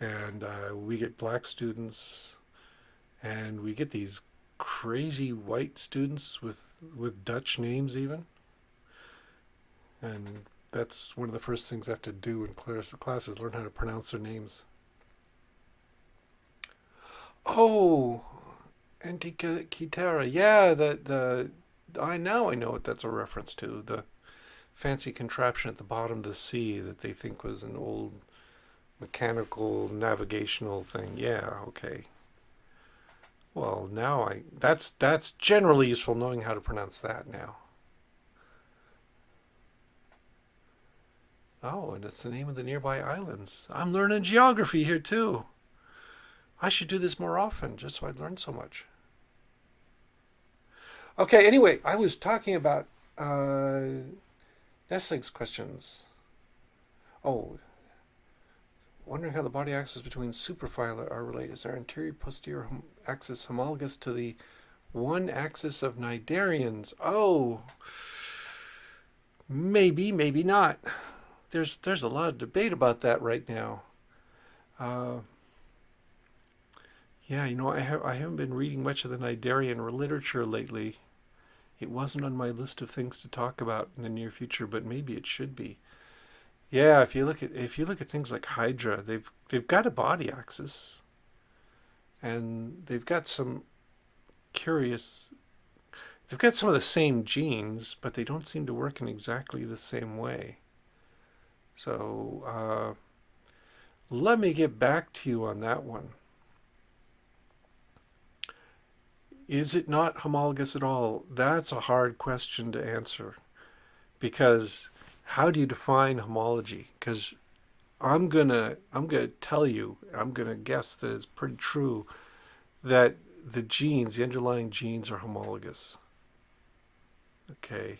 and we get black students, and we get these crazy white students with Dutch names even. And that's one of the first things I have to do in classes, learn how to pronounce their names. Oh, Antikythera. Yeah, I know what that's a reference to. The fancy contraption at the bottom of the sea that they think was an old mechanical navigational thing. Yeah, okay. Well, now that's generally useful knowing how to pronounce that now. Oh, and it's the name of the nearby islands. I'm learning geography here too. I should do this more often just so I learn so much. Okay, anyway, I was talking about Nestling's questions. Oh, wondering how the body axis between superphyla are related. Is our anterior posterior axis homologous to the one axis of cnidarians? Oh, maybe not. There's a lot of debate about that right now. Uh, yeah, I haven't been reading much of the cnidarian literature lately. It wasn't on my list of things to talk about in the near future, but maybe it should be. Yeah, if you look at things like Hydra, they've got a body axis, and curious they've got some of the same genes, but they don't seem to work in exactly the same way. So let me get back to you on that one. Is it not homologous at all? That's a hard question to answer because how do you define homology? Because I'm gonna tell you, I'm gonna guess that it's pretty true that the underlying genes are homologous. Okay,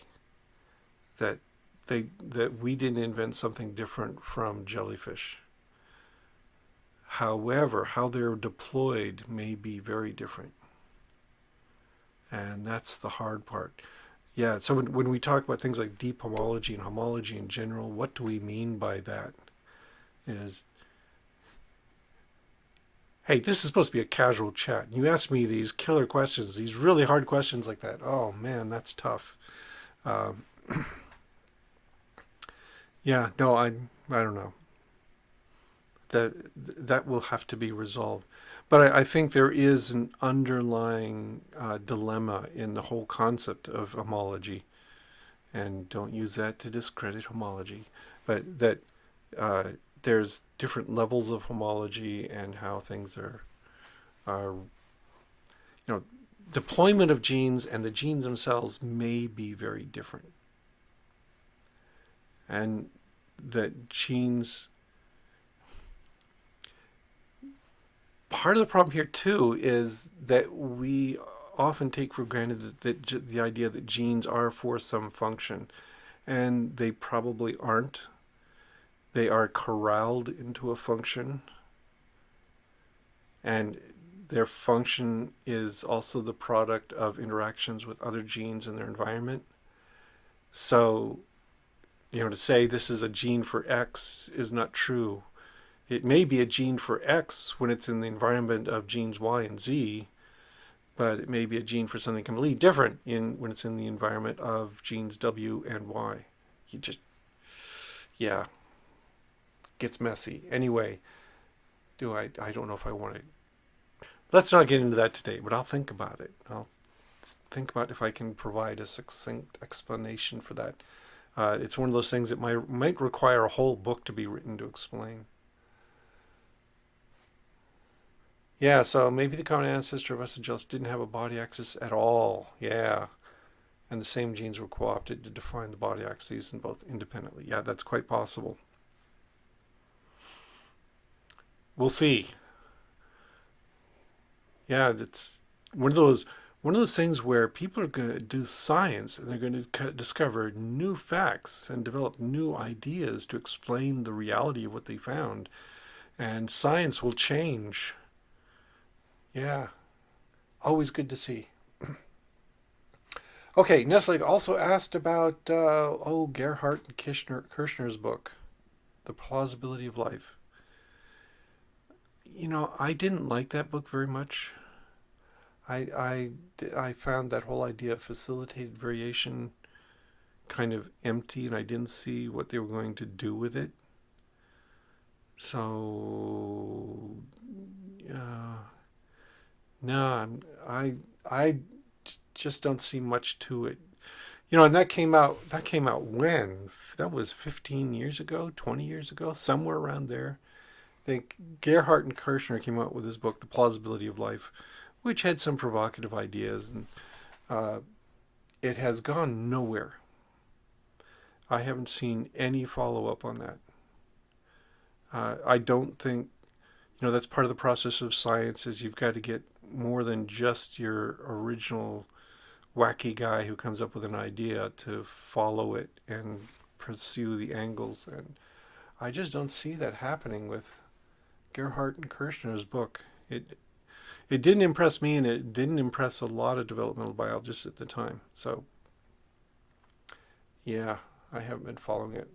that that we didn't invent something different from jellyfish. However, how they're deployed may be very different, and that's the hard part. Yeah, so when we talk about things like deep homology and homology in general, what do we mean by that? Is hey, this is supposed to be a casual chat. You ask me these killer questions, these really hard questions like that. Oh man, that's tough. Um, yeah, no, I don't know. That will have to be resolved. But I think there is an underlying dilemma in the whole concept of homology, and don't use that to discredit homology, but that uh, there's different levels of homology and how things are deployment of genes and the genes themselves may be very different, and that genes part of the problem here too is that we often take for granted that the idea that genes are for some function, and they probably aren't. They are corralled into a function, and their function is also the product of interactions with other genes in their environment. So, to say this is a gene for X is not true. It may be a gene for X when it's in the environment of genes Y and Z, but it may be a gene for something completely different when it's in the environment of genes W and Y. You just, yeah, gets messy. Anyway, I don't know if I want to. Let's not get into that today, but I'll think about it. I'll think about if I can provide a succinct explanation for that. It's one of those things that might require a whole book to be written to explain. Yeah, so maybe the common ancestor of us and Gels didn't have a body axis at all. Yeah. And the same genes were co-opted to define the body axes in both independently. Yeah, that's quite possible. We'll see. Yeah, it's one of those things where people are going to do science and they're going to discover new facts and develop new ideas to explain the reality of what they found. And science will change. Yeah, always good to see. Okay, Nestle also asked about Gerhardt and Kirchner's book, The Plausibility of Life. I didn't like that book very much. I found that whole idea of facilitated variation kind of empty, and I didn't see what they were going to do with it. So, uh, no, I just don't see much to it. And that came out. That came out when? That was 15 years ago, 20 years ago, somewhere around there. I think Gerhardt and Kirchner came out with his book, The Plausibility of Life, which had some provocative ideas, and uh, it has gone nowhere. I haven't seen any follow up on that. I don't think, that's part of the process of science is you've got to get more than just your original wacky guy who comes up with an idea to follow it and pursue the angles. And I just don't see that happening with Gerhardt and Kirchner's book. It didn't impress me, and it didn't impress a lot of developmental biologists at the time. So, yeah, I haven't been following it.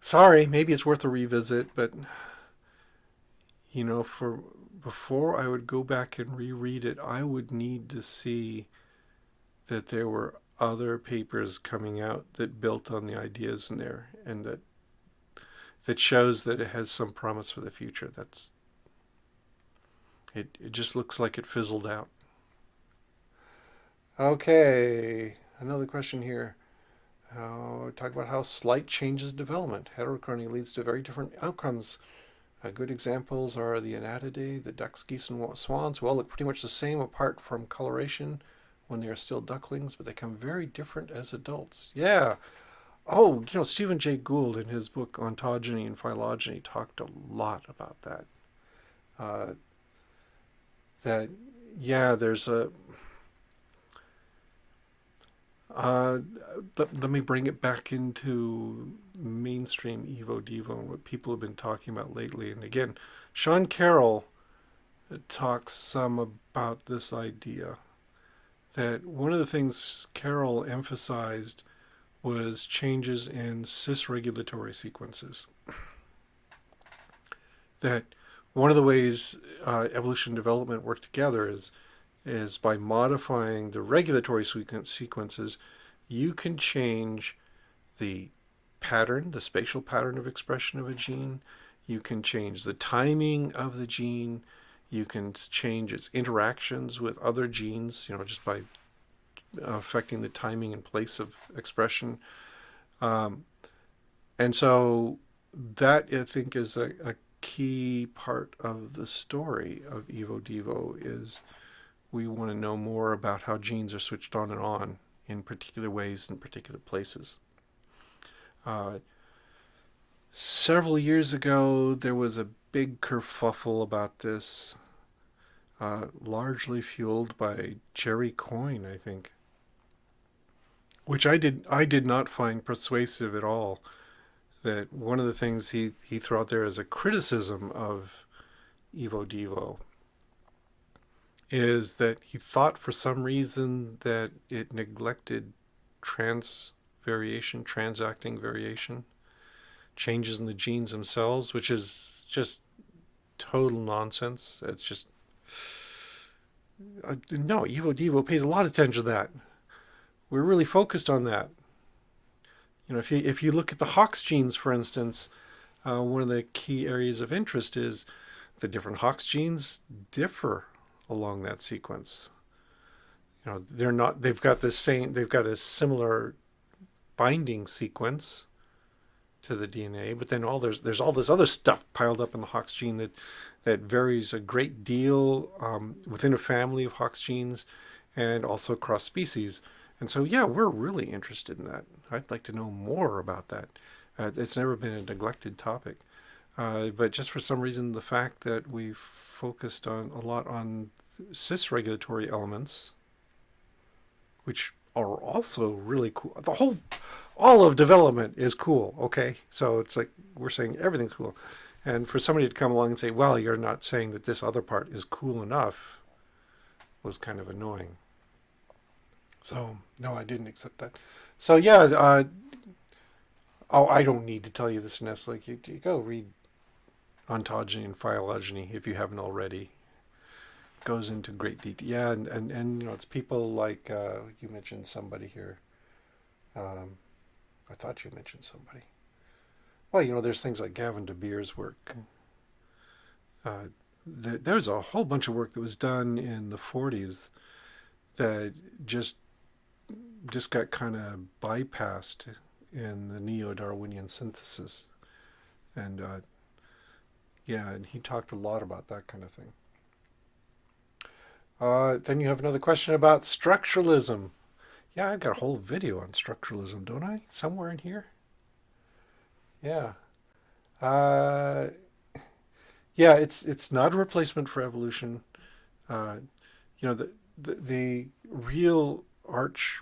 Sorry, maybe it's worth a revisit, but for before I would go back and reread it, I would need to see that there were other papers coming out that built on the ideas in there, and that shows that it has some promise for the future. It just looks like it fizzled out. Okay, another question here. Talk about how slight changes in development. Heterochrony leads to very different outcomes. Good examples are the Anatidae, the ducks, geese, and swans. Well, look pretty much the same apart from coloration when they are still ducklings, but they become very different as adults. Yeah. Oh, Stephen Jay Gould in his book Ontogeny and Phylogeny talked a lot about that. Uh, that, yeah, there's a Uh, let me bring it back into mainstream Evo Devo and what people have been talking about lately. And again, Sean Carroll talks some about this idea that one of the things Carroll emphasized was changes in cis-regulatory sequences. That one of the ways evolution and development work together is by modifying the regulatory sequences, you can change the pattern, the spatial pattern of expression of a gene. You can change the timing of the gene. You can change its interactions with other genes, just by affecting the timing and place of expression. Um, and so that, I think, is a key part of the story of Evo Devo is we want to know more about how genes are switched on and on in particular ways in particular places. Uh, Several years ago, there was a big kerfuffle about this, largely fueled by Jerry Coyne, I think, which I did not find persuasive at all. That one of the things he threw out there as a criticism of Evo Devo is that he thought for some reason that it neglected trans variation, transacting variation, changes in the genes themselves, which is just total nonsense. It's just no. Evo Devo pays a lot of attention to that. We're really focused on that. If you look at the Hox genes, for instance, one of the key areas of interest is the different Hox genes differ along that sequence. They're not. They've got the same. They've got a similar binding sequence to the DNA, but then there's all this other stuff piled up in the Hox gene that varies a great deal within a family of Hox genes and also across species. And so, yeah, we're really interested in that. I'd like to know more about that. It's never been a neglected topic, but just for some reason, the fact that we've focused on a lot on cis regulatory elements, which are also really cool. All of development is cool. Okay, so it's like we're saying everything's cool, and for somebody to come along and say, "Well, you're not saying that this other part is cool enough," was kind of annoying. So no, I didn't accept that. So yeah, oh, I don't need to tell you this, Ness. Like you go read ontogeny and phylogeny if you haven't already. It goes into great detail. Yeah, and it's people like you mentioned somebody here. Um, I thought you mentioned somebody. Well, there's things like Gavin De Beer's work. Uh, there's a whole bunch of work that was done in the 40s that just got kind of bypassed in the neo-Darwinian synthesis, and yeah, and he talked a lot about that kind of thing. Then you have another question about structuralism. Yeah, I've got a whole video on structuralism, don't I? Somewhere in here. Yeah. Uh, yeah, it's not a replacement for evolution. Uh, the real arch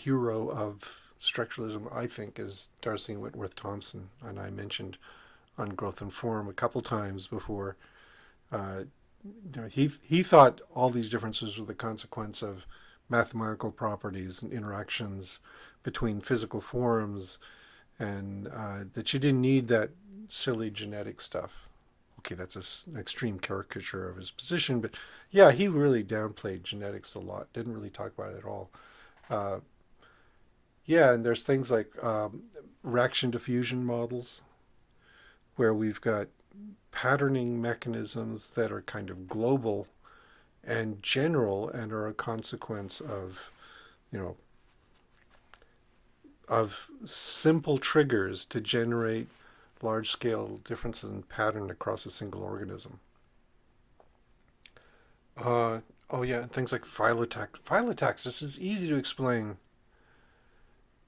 hero of structuralism, I think, is Darcy Whitworth Thompson, and I mentioned on Growth and Form a couple times before. Uh, he thought all these differences were the consequence of mathematical properties and interactions between physical forms, and that you didn't need that silly genetic stuff. Okay, that's an extreme caricature of his position, but yeah, he really downplayed genetics a lot. Didn't really talk about it at all. Uh, yeah, and there's things like reaction diffusion models where we've got patterning mechanisms that are kind of global and general and are a consequence you know, of simple triggers to generate large scale differences in pattern across a single organism. Oh yeah, and things like phylotax. Phylotaxis is easy to explain.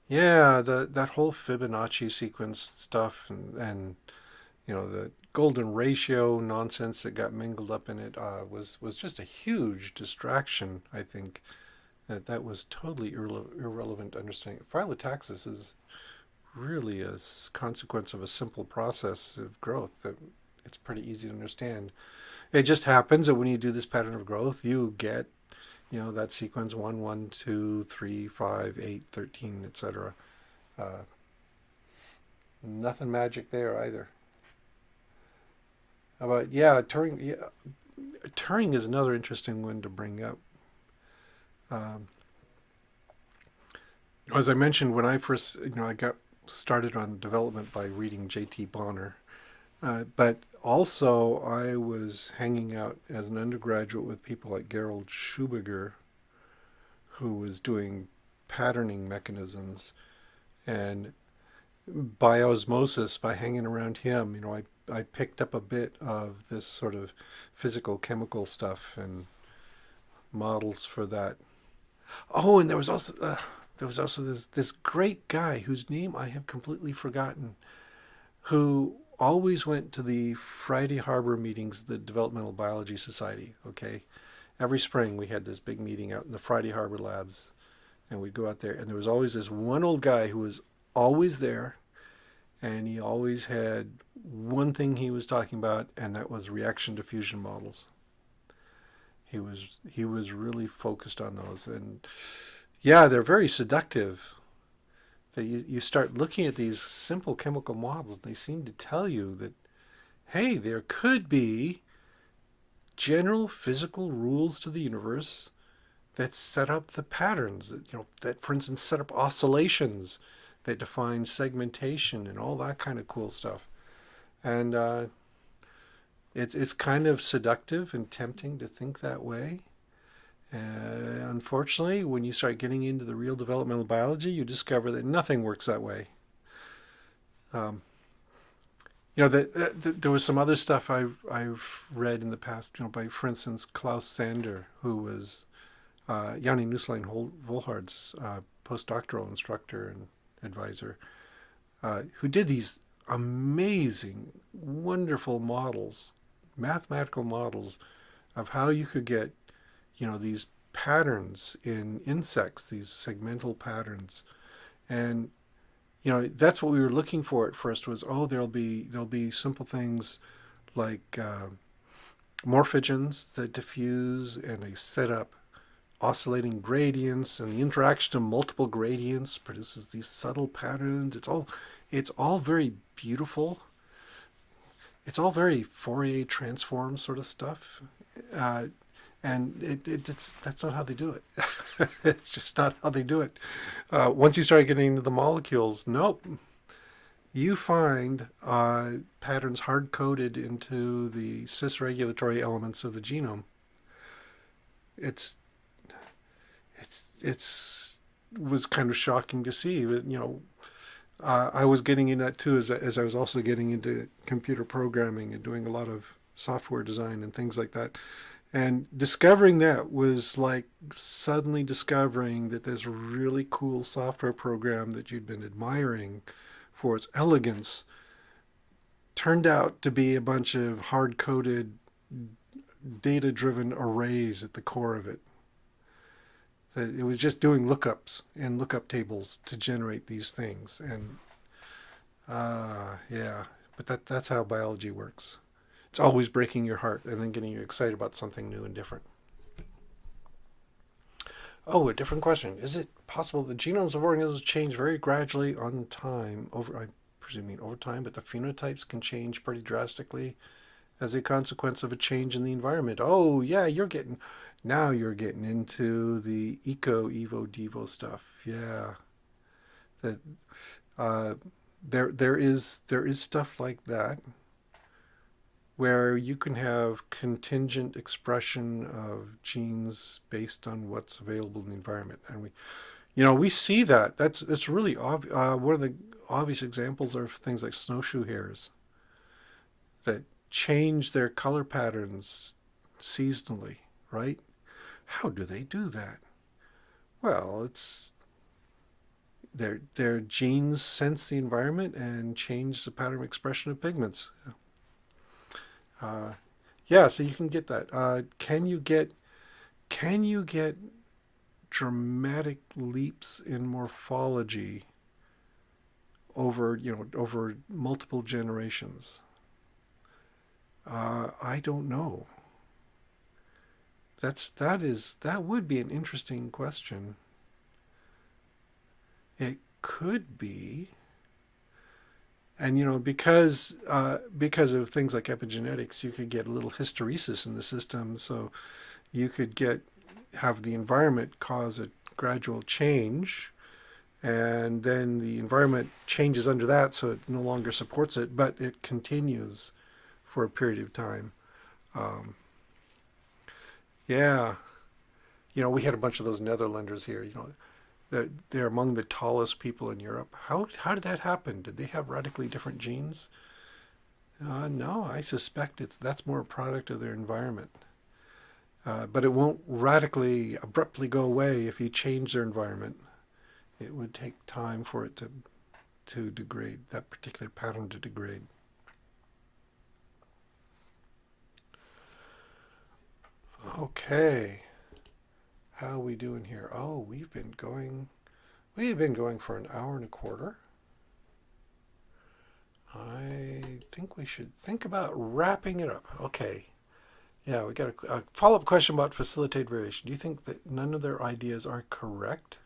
Yeah, that whole Fibonacci sequence stuff and the golden ratio nonsense that got mingled up in it was just a huge distraction. I think that was totally irrelevant to understanding. Phyllotaxis is really a consequence of a simple process of growth that it's pretty easy to understand. It just happens that when you do this pattern of growth, you get that sequence 1, 1, 2, 3, 5, 8, 13, etc. Uh, Nothing magic there either. But yeah, Turing. Yeah, Turing is another interesting one to bring up. Um, as I mentioned, when I first, I got started on development by reading J.T. Bonner, but also I was hanging out as an undergraduate with people like Gerald Schubiger, who was doing patterning mechanisms, and by osmosis, by hanging around him, I picked up a bit of this sort of physical chemical stuff and models for that. Oh, and there was also this great guy whose name I have completely forgotten. who always went to the Friday Harbor meetings of the Developmental Biology Society. Okay, every spring we had this big meeting out in the Friday Harbor labs, and we'd go out there, and there was always this one old guy who was always there, and he always had one thing he was talking about, and that was reaction diffusion models. He was really focused on those, and yeah, they're very seductive. That you start looking at these simple chemical models, and they seem to tell you that hey, there could be general physical rules to the universe that set up the patterns. That for instance set up oscillations, that define segmentation and all that kind of cool stuff. And it's kind of seductive and tempting to think that way. Unfortunately, when you start getting into the real developmental biology, you discover that nothing works that way. Um, there was some other stuff I've read in the past. By for instance Klaus Sander, who was Yanni Nusslein Volhard's postdoctoral instructor and advisor, who did these amazing, wonderful models, mathematical models of how you could get, these patterns in insects, these segmental patterns, and that's what we were looking for at first. Was there'll be simple things like morphogens that diffuse and they set up oscillating gradients, and the interaction of multiple gradients produces these subtle patterns. It's all very beautiful. It's all very Fourier transform sort of stuff. Uh, and it's that's not how they do it. It's just not how they do it. Once you start getting into the molecules, nope. You find patterns hard coded into the cis regulatory elements of the genome. It's it's was kind of shocking to see. But, I was getting in that too, as I was also getting into computer programming and doing a lot of software design and things like that. And discovering that was like suddenly discovering that this really cool software program that you'd been admiring for its elegance turned out to be a bunch of hard coded, data driven arrays at the core of it. That it was just doing lookups and lookup tables to generate these things. And yeah, but that's how biology works. It's always breaking your heart and then getting you excited about something new and different. Oh, a different question. Is it possible the genomes of organisms change very gradually on time over, I'm presuming over time, but the phenotypes can change pretty drastically as a consequence of a change in the environment? Oh, yeah, now you're getting into the Evo Devo stuff. Yeah, that uh, there is stuff like that where you can have contingent expression of genes based on what's available in the environment, and we see that. That's really obvious. One of the obvious examples are things like snowshoe hares that change their color patterns seasonally, right? How do they do that? Well, it's their genes sense the environment and change the pattern of expression of pigments. Uh, yeah, so you can get that. Can you get dramatic leaps in morphology over multiple generations? I don't know. That would be an interesting question. It could be, and because of things like epigenetics, you could get a little hysteresis in the system, so you could have the environment cause a gradual change, and then the environment changes under that, so it no longer supports it, but it continues for a period of time. Um, yeah, we had a bunch of those Netherlanders here. They're among the tallest people in Europe. How did that happen? Did they have radically different genes? No, I suspect that's more a product of their environment. But it won't radically, abruptly go away if you change their environment. It would take time for it to. to degrade, that particular pattern to degrade. Okay, how are we doing here? Oh, we've been going for an hour and a quarter. I think we should think about wrapping it up. Okay. Yeah, we got a follow-up question about facilitated variation. Do you think that none of their ideas are correct?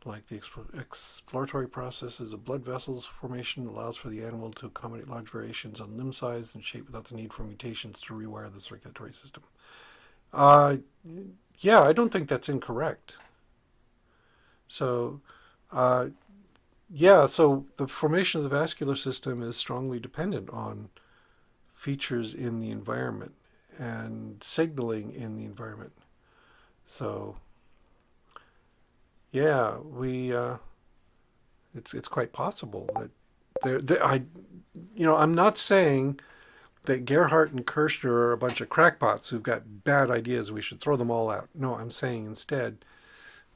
Like the exploratory processes of blood vessels formation allows for the animal to accommodate large variations on limb size and shape without the need for mutations to rewire the circulatory system. Uh, yeah, I don't think that's incorrect. So, uh, yeah, so the formation of the vascular system is strongly dependent on features in the environment and signaling in the environment. So, yeah, we it's quite possible that I'm not saying that Gerhardt and Kirschner are a bunch of crackpots who've got bad ideas. We should throw them all out. No, I'm saying instead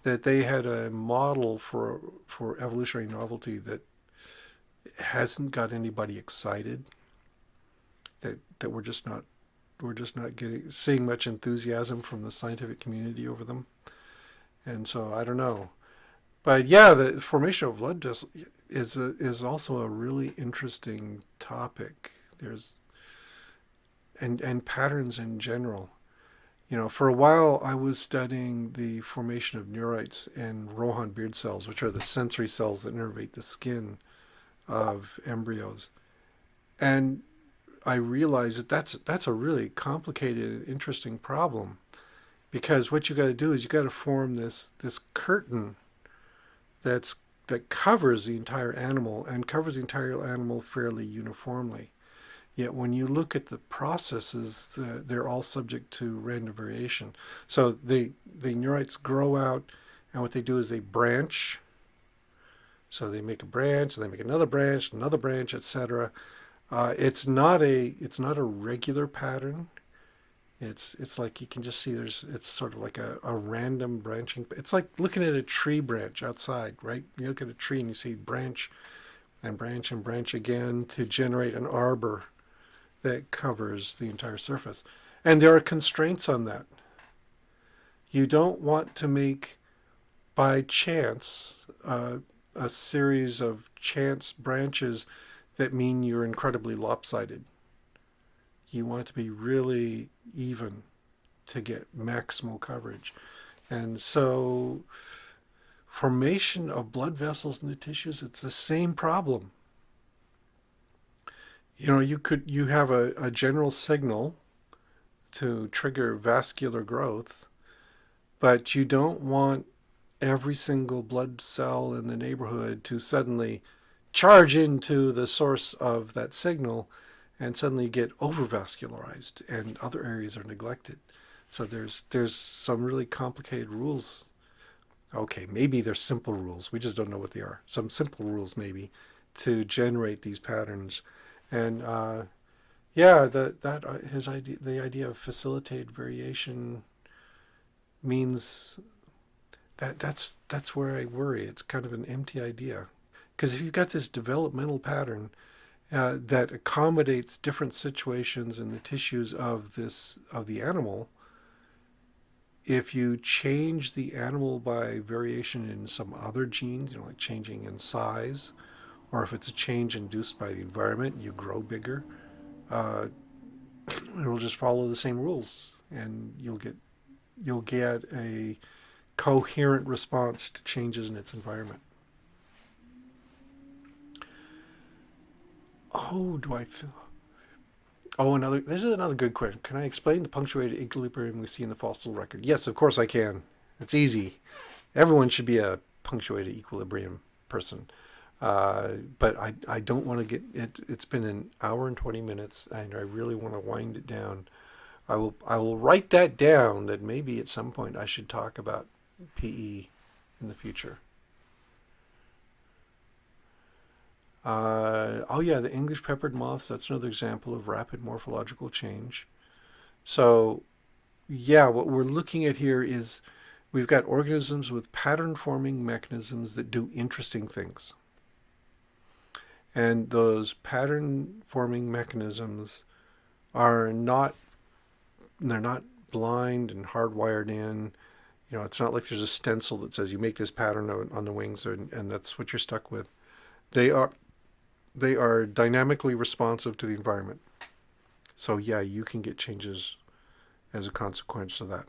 that they had a model for evolutionary novelty that hasn't got anybody excited. That we're just not getting seeing much enthusiasm from the scientific community over them. And so I don't know. But yeah, the formation of blood vessels is also a really interesting topic. There's and patterns in general. For a while I was studying the formation of neurites and Rohan beard cells, which are the sensory cells that innervate the skin of embryos. And I realized that that's a really complicated and interesting problem because what you got to do is you got to form this curtain that's that covers the entire animal and covers the entire animal fairly uniformly. Yet when you look at the processes, they're all subject to random variation. So the neurites grow out, and what they do is they branch. So they make a branch, and they make another branch, etc. It's not a regular pattern. It's like you can just see it's sort of like a random branching. It's like looking at a tree branch outside, right? You look at a tree and you see branch and branch and branch again to generate an arbor that covers the entire surface. And there are constraints on that. You don't want to make by chance a series of chance branches that mean you're incredibly lopsided. You want it to be really even to get maximal coverage. And so formation of blood vessels in the tissues, it's the same problem. You have a general signal to trigger vascular growth, but you don't want every single blood cell in the neighborhood to suddenly charge into the source of that signal and suddenly get overvascularized and other areas are neglected. So there's some really complicated rules. Okay, maybe they're simple rules. We just don't know what they are. Some simple rules maybe to generate these patterns. And yeah, the idea of facilitated variation means that's where I worry. It's kind of an empty idea because if you've got this developmental pattern that accommodates different situations in the tissues of the animal, if you change the animal by variation in some other genes, like changing in size, or if it's a change induced by the environment, you grow bigger, uh, it will just follow the same rules, and you'll get a coherent response to changes in its environment. Oh, do I feel? Oh, this is another good question. Can I explain the punctuated equilibrium we see in the fossil record? Yes, of course I can. It's easy. Everyone should be a punctuated equilibrium person. But I don't want to get it. It's been an hour and 20 minutes, and I really want to wind it down. I will write that down that maybe at some point I should talk about PE in the future. Oh yeah, the English peppered moths. That's another example of rapid morphological change. So yeah, what we're looking at here is we've got organisms with pattern forming mechanisms that do interesting things. And those pattern forming mechanisms are not, they're not blind and hardwired in. You know, it's not like there's a stencil that says you make this pattern on the wings and that's what you're stuck with. They are they are dynamically responsive to the environment. So yeah, you can get changes as a consequence of that.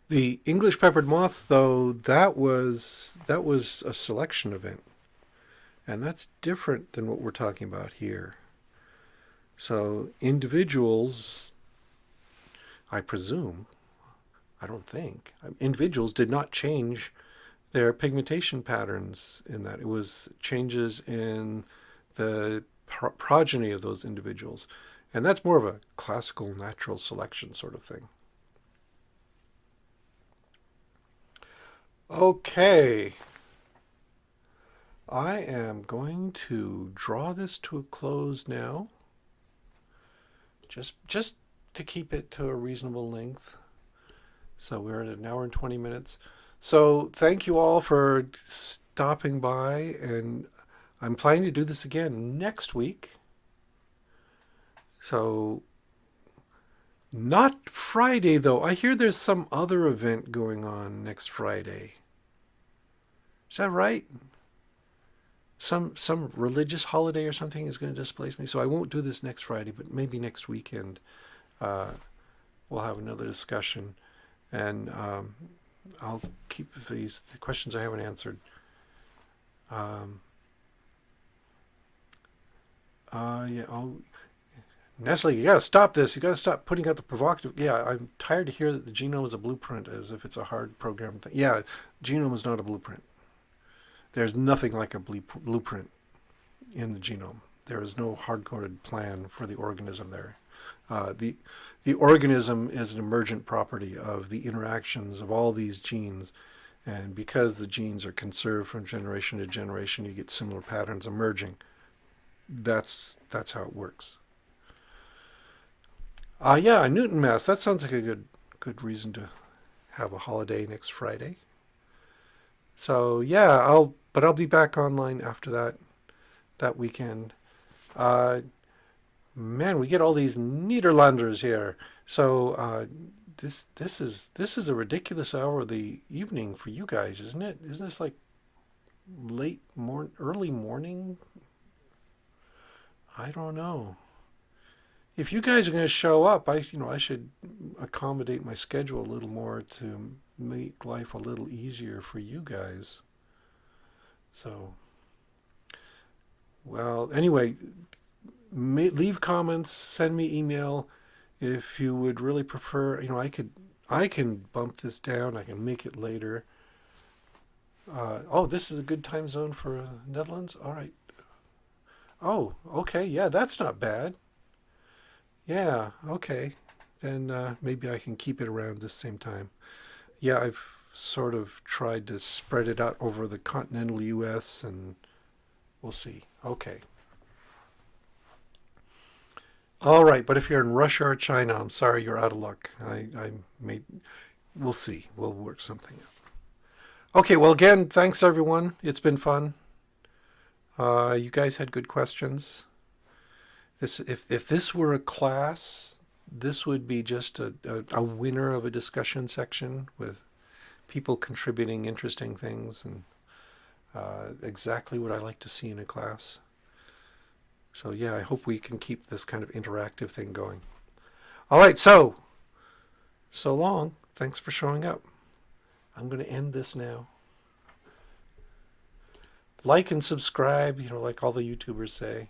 The English peppered moth, though, that was a selection event, and that's different than what we're talking about here. So individuals, I presume, I don't think, individuals did not change their pigmentation patterns in that. It was changes in the progeny of those individuals. And that's more of a classical natural selection sort of thing. Okay, I am going to draw this to a close now, just to keep it to a reasonable length. So we're at an hour and 20 minutes. So thank you all for stopping by, and I'm planning to do this again next week. So not Friday though. I hear there's some other event going on next Friday. Is that right? Some religious holiday or something is going to displace me. So I won't do this next Friday, but maybe next weekend uh, we'll have another discussion, and I'll keep the questions I haven't answered. Um, yeah, Nestle, you gotta stop this. You gotta stop putting out the provocative. Yeah, I'm tired to hear that the genome is a blueprint as if it's a hard program thing. Yeah, genome is not a blueprint. There's nothing like a blueprint in the genome. There is no hard-coded plan for the organism there. The organism is an emergent property of the interactions of all these genes, and because the genes are conserved from generation to generation, you get similar patterns emerging. That's how it works. Yeah, Newton Mass. That sounds like a good reason to have a holiday next Friday. So yeah, I'll be back online after that weekend. Uh, Man, we get all these Nederlanders here. So this is a ridiculous hour of the evening for you guys, isn't it? Isn't this like early morning? I don't know. If you guys are going to show up, I should accommodate my schedule a little more to make life a little easier for you guys. So, well, anyway, leave comments, send me email if you would really prefer. I can bump this down. I can make it later. Oh, this is a good time zone for Netherlands. All right. Oh, okay. Yeah, that's not bad. Yeah, okay. Then maybe I can keep it around the same time. Yeah, I've sort of tried to spread it out over the continental U.S. and we'll see. Okay. All right, but if you're in Russia or China, I'm sorry, you're out of luck. I may, we'll see. We'll work something out. Okay, well, again, thanks everyone. It's been fun. You guys had good questions. If this were a class, this would be just a winner of a discussion section with people contributing interesting things and exactly what I like to see in a class. So yeah, I hope we can keep this kind of interactive thing going. All right, so long. Thanks for showing up. I'm going to end this now. Like and subscribe, like all the YouTubers say.